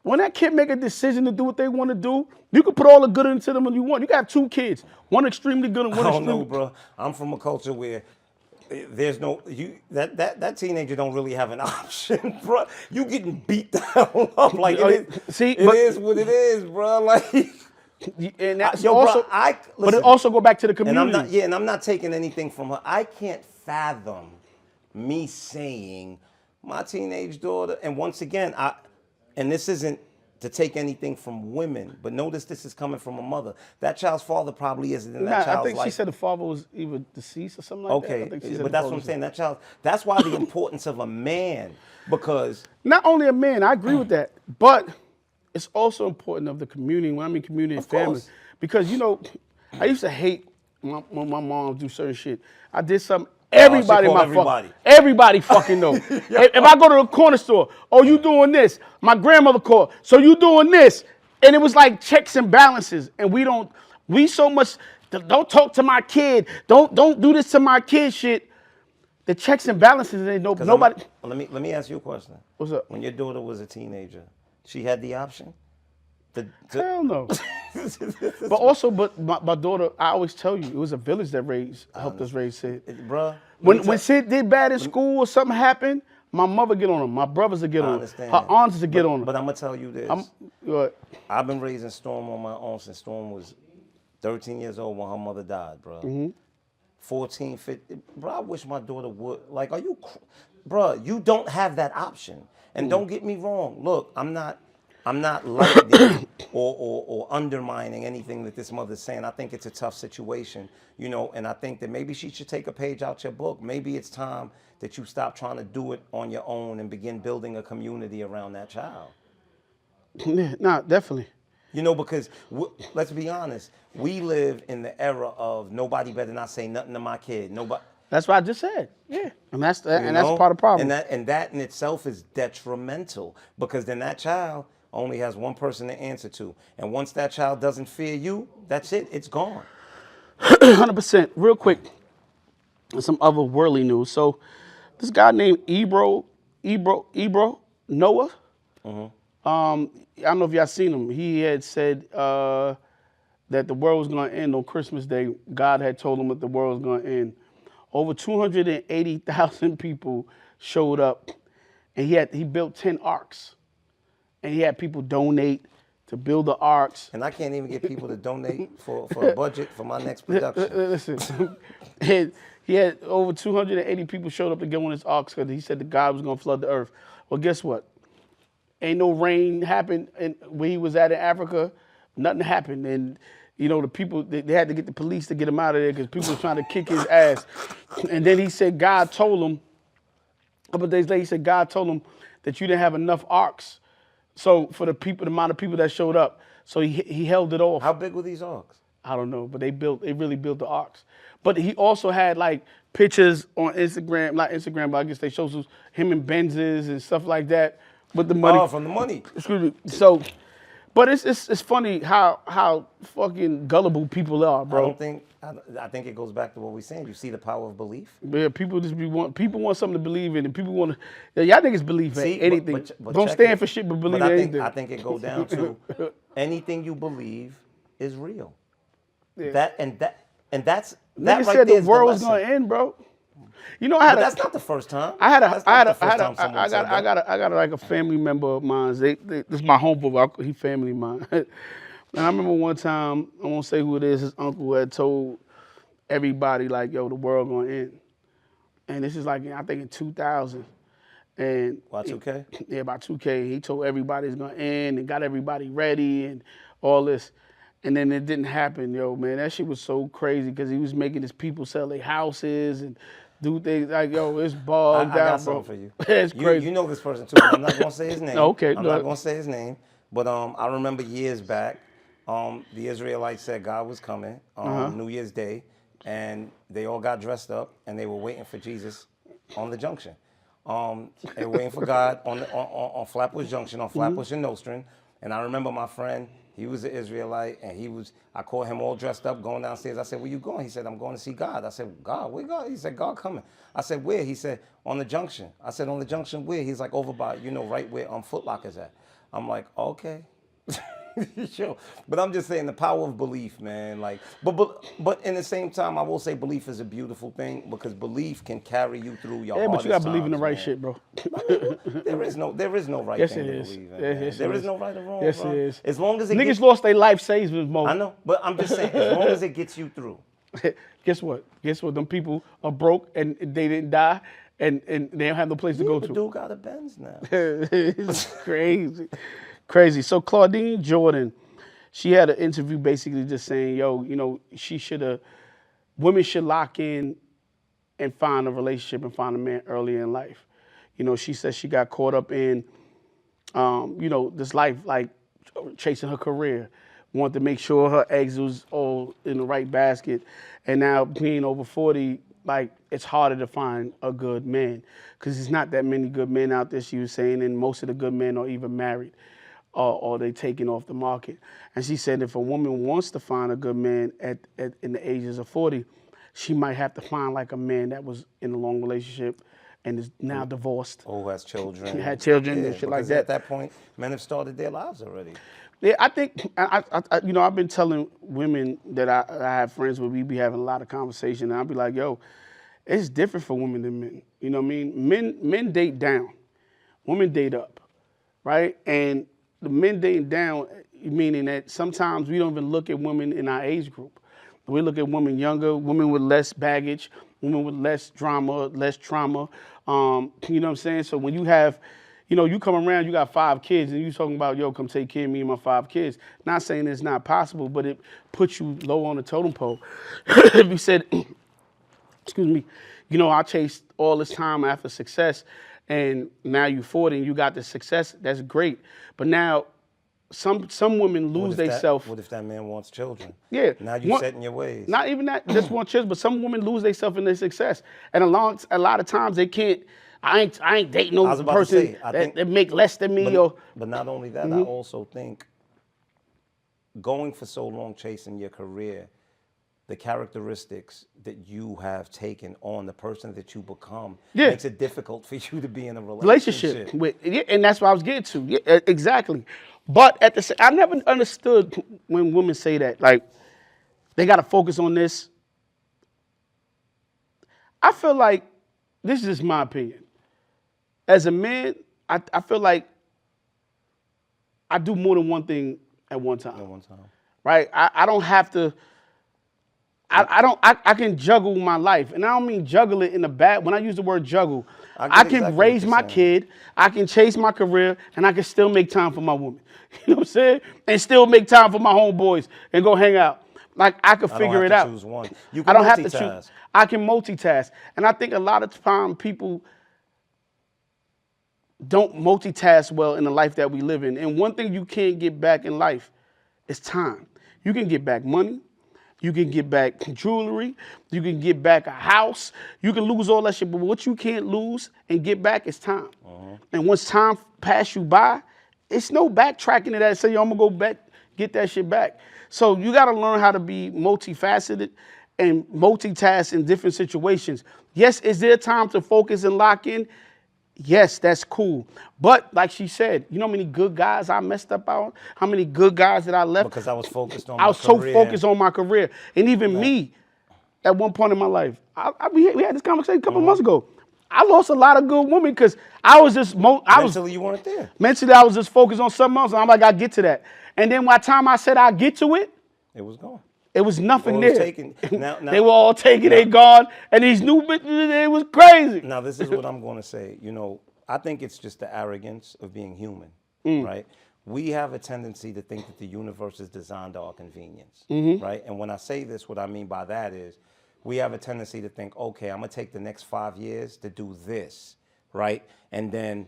When that kid make a decision to do what they want to do, you can put all the good into them when you want. You got two kids, one extremely good and one extremely. I don't know, bro. I'm from a culture where there's no that teenager don't really have an option, bro. You getting beat the hell up like it is what it is, bro. Like, and that's but it also go back to the community. And I'm not taking anything from her. I can't fathom me saying my teenage daughter. And once again, and this isn't to take anything from women, but notice this is coming from a mother. That child's father probably isn't in that child's life. I think she said the father was either deceased or something like that. Okay, but that's what I'm saying. That child. That's why the importance of a man, because not only a man, I agree with that, but it's also important of the community. When I mean community and family, because I used to hate when my mom do certain shit. I did something. Everybody fucking know. If I go to the corner store, you doing this. My grandmother called, so you doing this. And it was like checks and balances. And we so much, don't talk to my kid. Don't do this to my kid shit. The checks and balances ain't nobody. Let me ask you a question. What's up? When your daughter was a teenager, she had the option. Hell no. But also, but my daughter, I always tell you, it was a village that helped us raise Sid. Bruh. When Sid did bad in school or something happened, my mother get on him, my brothers would get on him, her aunts would get on him. But I'm gonna tell you this. I've been raising Storm on my own since Storm was 13 years old when her mother died, bro. 14, 15. Bro, I wish my daughter would. Like, bro, you don't have that option. And don't get me wrong. Look, I'm not lightening or undermining anything that this mother's saying. I think it's a tough situation, you know, and I think that maybe she should take a page out your book. Maybe it's time that you stop trying to do it on your own and begin building a community around that child. Yeah, nah, definitely. You know, because let's be honest, we live in the era of nobody better not say nothing to my kid. Nobody. That's what I just said. Yeah, and that's part of the problem. And that in itself is detrimental, because then that child only has one person to answer to, and once that child doesn't fear you, that's it. It's gone. 100%. Real quick, some other worldly news. So, this guy named Ebro Noah. I don't know if y'all seen him. He had said that the world was going to end on Christmas Day. God had told him that the world was going to end. Over 280,000 people showed up, and he built 10 arcs, and he had people donate to build the arcs. And I can't even get people to donate for a budget for my next production. Listen, he had over 280 people showed up to get on his arcs because he said that God was going to flood the earth. Well, guess what? Ain't no rain happened where he was at in Africa. Nothing happened. And, you know, the people, they had to get the police to get him out of there because people were trying to kick his ass. And then he said God told him, a couple of days later, he said God told him that you didn't have enough arcs. So for the amount of people that showed up. So he held it off. How big were these arcs? I don't know, but they really built the arcs. But he also had like pictures on Instagram, not Instagram, but I guess they showed him in Benzes and stuff like that. With the money. Oh, from the money. Excuse me. So, but it's funny how fucking gullible people are, bro. I think it goes back to what we're saying. You see the power of belief. Yeah, people want something to believe in, and people want to. Y'all niggas believe in anything. But don't stand for shit, but believe in anything. I think it goes down to anything you believe is real. Yeah. That's Niggas right said there the world's gonna end, bro. You know, that's not the first time. I got like a family member of mine. This is my homeboy. He family of mine. And I remember one time, I won't say who it is. His uncle had told everybody like, "Yo, the world gonna end." And this is like I think in 2000. And Y2K? Yeah, by 2K. He told everybody it's gonna end and got everybody ready and all this. And then it didn't happen, yo, man. That shit was so crazy because he was making his people sell their houses and do things like, yo, it's bogged I got down, something bro. for you. It's crazy. You know this person too, but I'm not gonna say his name. Okay, I'm not gonna say his name. But I remember years back, the Israelites said God was coming on New Year's Day, and they all got dressed up and they were waiting for Jesus on the junction. They were waiting for God on Flatbush Junction, on Flatbush and Nostrand. And I remember my friend, he was an Israelite, and I caught him all dressed up going downstairs. I said, where you going? He said, I'm going to see God. I said, God, where God? He said, God coming. I said, where? He said, on the junction. I said, on the junction where? He's like, over by, right where Foot Locker's at. I'm like, okay. Sure. But I'm just saying the power of belief, man. Like, but in the same time, I will say belief is a beautiful thing because belief can carry you through your hardest but you gotta believe in the times, right man. shit, bro. There is no right thing to believe in. There is no right or wrong. Yes, bro. it is. As long as it Niggas lost their life savings, Mo. I know, but I'm just saying, as long as it gets you through. Guess what? Them people are broke and they didn't die and they don't have no place to go to. Dude got a Benz now. It's crazy. So Claudine Jordan, she had an interview basically just saying, yo, women should lock in and find a relationship and find a man earlier in life. She said she got caught up in, this life, like chasing her career, wanted to make sure her eggs was all in the right basket. And now being over 40, like it's harder to find a good man because there's not that many good men out there, she was saying, and most of the good men are even married. Or they taken off the market. And she said if a woman wants to find a good man in the ages of 40, she might have to find like a man that was in a long relationship and is now divorced. Or who has children. Had children Yeah, and shit like because that. at that point, men have started their lives already. Yeah, I think you know, I've been telling women that I have friends with. We be having a lot of conversation, and I'll be like, "Yo, it's different for women than men." You know what I mean? Men date down, women date up, right? And the men dating down, meaning that sometimes we don't even look at women in our age group. We look at women younger, women with less baggage, women with less drama, less trauma. You know what I'm saying? So when you have, you know, you come around, you got 5 kids, and you talking about, yo, come take care of me and my 5 kids. Not saying it's not possible, but it puts you low on the totem pole. If you said, excuse me, you know, I chased all this time after success, and now you're 40 and you got the success, that's great. But now some women lose themselves. What if that man wants children? Yeah. Now you're set in your ways. Not even that, just want children, but some women lose themselves in their success. And a lot of times they can't, I ain't dating no person that make less than me. But not only that, I also think going for so long chasing your career, the characteristics that you have taken on, the person that you become, makes it difficult for you to be in a relationship. And that's what I was getting to. Yeah, exactly. But at the same, I never understood when women say that, like, they got to focus on this. I feel like, this is just my opinion. As a man, I feel like I do more than one thing at one time. At one time. Right? I don't have to. I can juggle my life. And I don't mean juggle it in a bad, when I use the word juggle, I can raise my kid, I can chase my career, and I can still make time for my woman. You know what I'm saying? And still make time for my homeboys and go hang out. Like, I could figure it out. Choose one. You can I don't have multitask. to choose. I can multitask. And I think a lot of time people don't multitask well in the life that we live in. And one thing you can't get back in life is time. You can get back money. You can get back jewelry. You can get back a house. You can lose all that shit. But what you can't lose and get back is time. And once time pass you by, it's no backtracking to that and say, yo, I'm going to go back, get that shit back. So you got to learn how to be multifaceted and multitask in different situations. Yes, is there time to focus and lock in? Yes, that's cool. But like she said, you know how many good guys I messed up on? How many good guys that I left? Because I was focused on my career. I was so focused on my career. And even me, at one point in my life, we had this conversation a couple of months ago. I lost a lot of good women because I was just, mentally you weren't there. Mentally, I was just focused on something else. And I'm like, I'll get to that. And then by the time I said I'll get to it, it was gone. It was nothing there. Now, they were all taken, they gone, and these new bitches, it was crazy. Now, this is what I'm going to say. You know, I think it's just the arrogance of being human, right? We have a tendency to think that the universe is designed to our convenience, right? And when I say this, what I mean by that is we have a tendency to think, okay, I'm going to take the next 5 years to do this, right? And then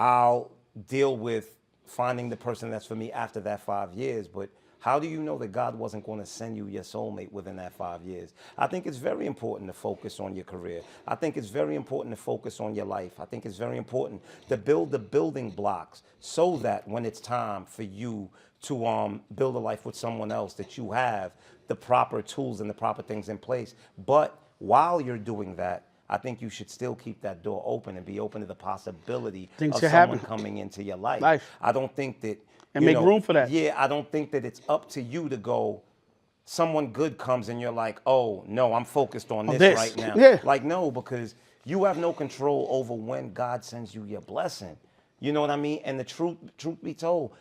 I'll deal with finding the person that's for me after that 5 years. But how do you know that God wasn't going to send you your soulmate within that 5 years? I think it's very important to focus on your career. I think it's very important to focus on your life. I think it's very important to build the building blocks so that when it's time for you to build a life with someone else, that you have the proper tools and the proper things in place. But while you're doing that, I think you should still keep that door open and be open to the possibility of someone coming into your life. I don't think that... And make room for that. Yeah, I don't think that it's up to you to go, someone good comes and you're like, oh, no, I'm focused on this right now. Yeah. Like, no, because you have no control over when God sends you your blessing. You know what I mean? And the truth be told,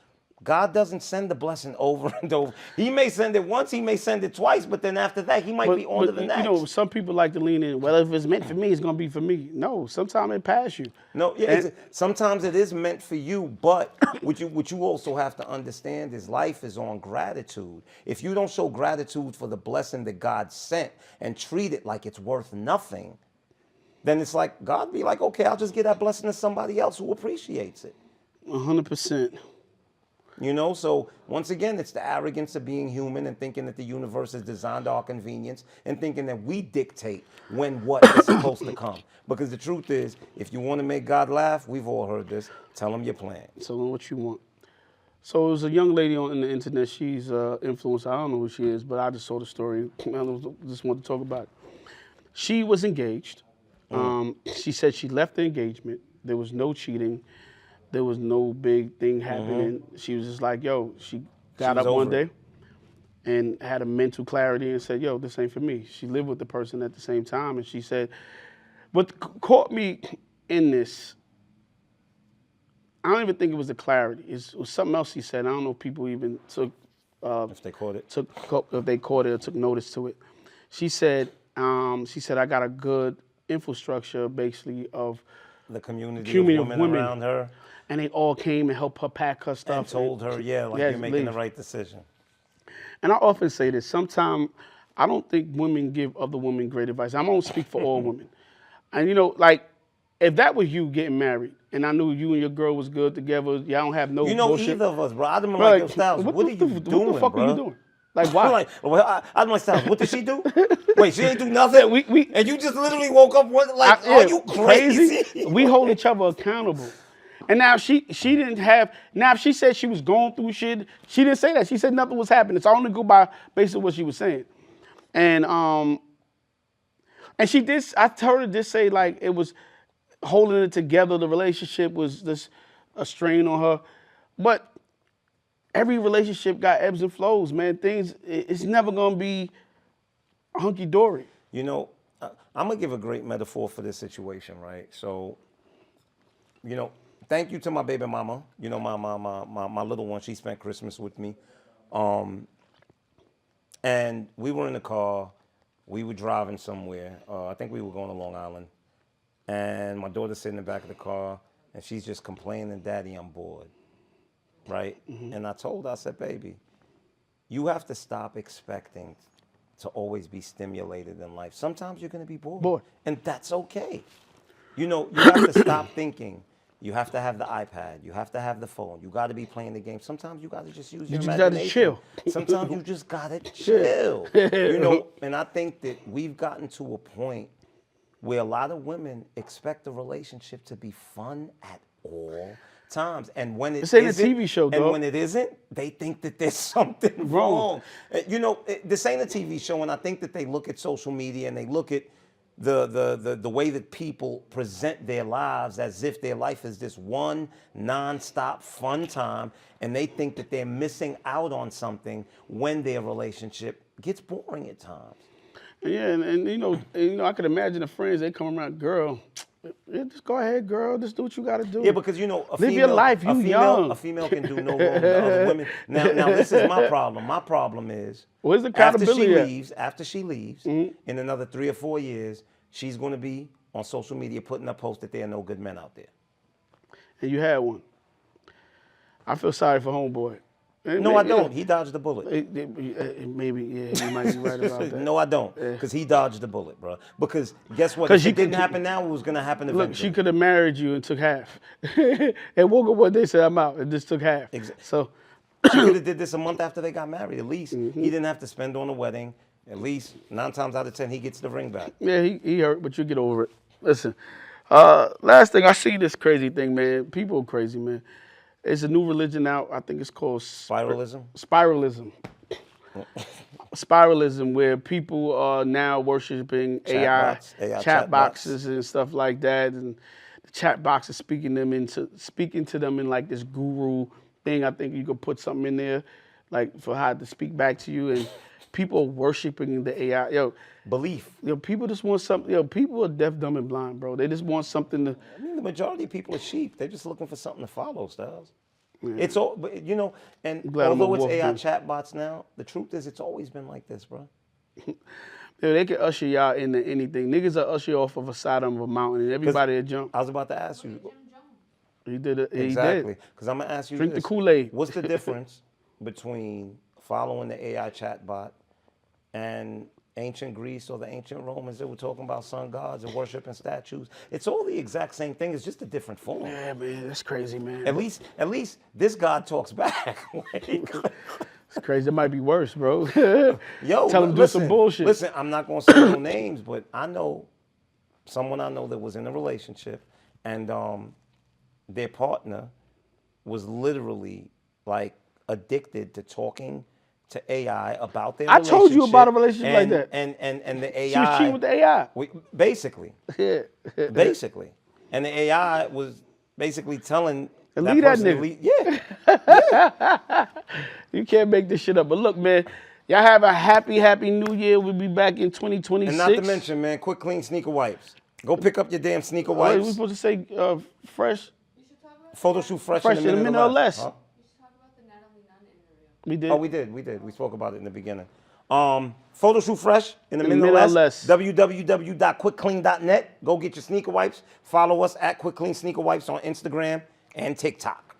God doesn't send the blessing over and over. He may send it once, he may send it twice, but then after that, he might be on to the next. You know, some people like to lean in, well, if it's meant for me, it's going to be for me. No, sometimes it pass you. No, yeah, sometimes it is meant for you, but what you also have to understand is life is on gratitude. If you don't show gratitude for the blessing that God sent and treat it like it's worth nothing, then it's like, God be like, okay, I'll just give that blessing to somebody else who appreciates it. 100%. You know, so once again, it's the arrogance of being human and thinking that the universe is designed to our convenience and thinking that we dictate when what is supposed to come. Because the truth is, if you want to make God laugh, we've all heard this, tell him your plan. Tell him what you want. So it was a young lady on the internet. She's influencer. I don't know who she is, but I just saw the story. Just wanted to talk about it. She was engaged. She said she left the engagement. There was no cheating. There was no big thing happening. She was just like, yo, she got was up one over it. day and had a mental clarity and said, yo, this ain't for me. She lived with the person at the same time. And she said, what caught me in this, I don't even think it was the clarity. It was something else she said. I don't know if people even took, If they caught it. if they caught it or took notice to it. She said, I got a good infrastructure basically of The community of Community of women women. around her and they all came and helped her pack her stuff. and told her, yeah, like Yes, you're making the leave. right decision. And I often say this. Sometimes I don't think women give other women great advice. I don't speak for all women. And you know, like, if that was you getting married, and I knew you and your girl was good together, y'all don't have no You know, bullshit. either of us, bro. I'd have been Bro, like, yo, Styles, what are you what doing, the fuck bro? are you doing? Like, why? I'm like, well, I'd be like, Styles, what did she do? Wait, she ain't do nothing? And you just literally woke up, like, are you crazy? We hold each other accountable. And now she didn't have, now if she said she was going through shit, she didn't say that. She said nothing was happening. So I only go by basically what she was saying. And she did, I heard her just say like it was holding it together. The relationship was just a strain on her. But every relationship got ebbs and flows, man. It's never gonna be hunky-dory. You know, I'm going to give a great metaphor for this situation, right? So, you know, thank you to my baby mama. You know, my little one, she spent Christmas with me. And we were in the car. We were driving somewhere. I think we were going to Long Island. And my daughter's sitting in the back of the car, and she's just complaining, Daddy, I'm bored, right? And I told her, I said, baby, you have to stop expecting to always be stimulated in life. Sometimes you're going to be bored. And that's okay. You know, you have to stop thinking. You have to have the iPad. You have to have the phone. You got to be playing the game. Sometimes you got to just use your imagination. You just got to chill. Sometimes you just got to chill. You know, and I think that we've gotten to a point where a lot of women expect a relationship to be fun at all times. And when This ain't a TV show, and dog. when it isn't, they think that there's something wrong. You know, this ain't a TV show, and I think that they look at social media and they look at the way that people present their lives as if their life is this one nonstop fun time, and they think that they're missing out on something when their relationship gets boring at times. Yeah, and you know, I could imagine the friends, they come around, girl, yeah, just go ahead, girl, just do what you got to do. Yeah, because you know, live your life. You young. A female can do no wrong to other women. Now this is my problem. My problem is Where's the accountability after she leaves, in another 3 or 4 years, she's going to be on social media putting up posts that there are no good men out there. And you had one. I feel sorry for homeboy. No, I don't. He dodged the bullet. Maybe, yeah, you might be right about that. No, I don't. Because he dodged the bullet, bro. Because guess what? If it didn't happen now, it was going to happen eventually. Look, she could have married you and took half. And woke up one day, said, I'm out, and just took half. Exactly. So she could have did this a month after they got married. At least he didn't have to spend on a wedding. At least 9 times out of 10, he gets the ring back. Yeah, he hurt, but you get over it. Listen, last thing, I see this crazy thing, man. People are crazy, man. It's a new religion out. I think it's called Spiralism? Spiralism. Spiralism, where people are now worshiping AI chat boxes and stuff like that, and the chat box is speaking to them in like this guru thing. I think you could put something in there, like for how to speak back to you, and people are worshiping the AI. Yo, Belief. Yo, people just want something. Yo, people are deaf, dumb, and blind, bro. They just want something to. I mean, the majority of people are sheep. They're just looking for something to follow, Styles. Yeah. It's all, but, you know, and although it's AI chatbots now, the truth is it's always been like this, bro. Yeah, they can usher y'all into anything. Niggas are usher you off of a side of a mountain, and everybody will jump. I was about to ask you. He did it. Exactly. Because I'm going to ask you Drink the Kool-Aid. What's the difference between following the AI chatbot and ancient Greece or the ancient Romans that were talking about sun gods and worshiping statues? It's all the exact same thing. It's just a different form. Yeah, man, that's crazy, man. At least this God talks back. It's crazy. It might be worse, bro. Yo, tell him to do some bullshit. Listen, I'm not gonna say no names, but I know someone I know that was in a relationship, and their partner was literally like addicted to talking to AI about their I relationship. told you about a relationship like that. And the AI. She was cheating with the AI. Basically. Yeah. Basically. And the AI was basically telling And that leave that person to nigga. leave. Yeah. You can't make this shit up. But look, man, y'all have a happy new year. We'll be back in 2026. And not to mention, man, quick clean sneaker wipes. Go pick up your damn sneaker Wait, wipes. we supposed to say fresh? Photo shoot fresh Fresh in a minute or less. Huh? You should talk about the Natalie Nunn interview. We did. Oh, we did. We spoke about it in the beginning. Photo shoot fresh in a In minute or minute or less. less. www.quickclean.net. Go get your sneaker wipes. Follow us at Quick Clean Sneaker Wipes on Instagram and TikTok.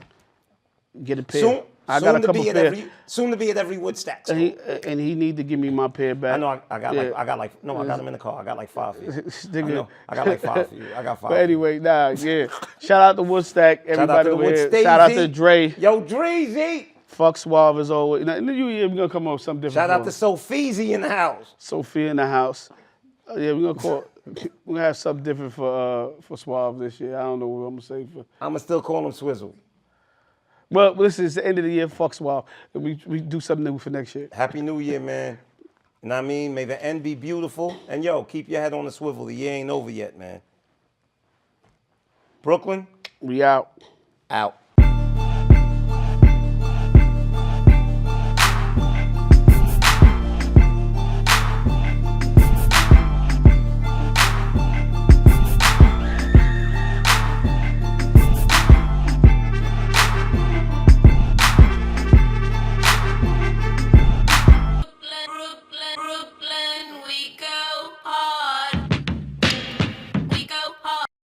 Get a pair. Soon, I got a couple pair. soon to be at every Woodstack store. And he need to give me my pair back. I know I got them in the car. I got like 5 for you. I know. I got like 5 for you. I got 5. But anyway, yeah. Shout out to Woodstack, everybody over here. Shout out to Dre. Yo, Dreezy. Fuck Suave as always. In the new year, we're gonna come up with something different. Shout out for to Sophiezy in the house. Sophia in the house. Yeah, we're gonna have something different for Suave this year. I don't know what I'm gonna say for. I'ma still call him Swizzle. Well, this is the end of the year. Fuck Suave. And we do something new for next year. Happy New Year, man. You know what I mean? May the end be beautiful. And yo, keep your head on the swivel. The year ain't over yet, man. Brooklyn, We out. out.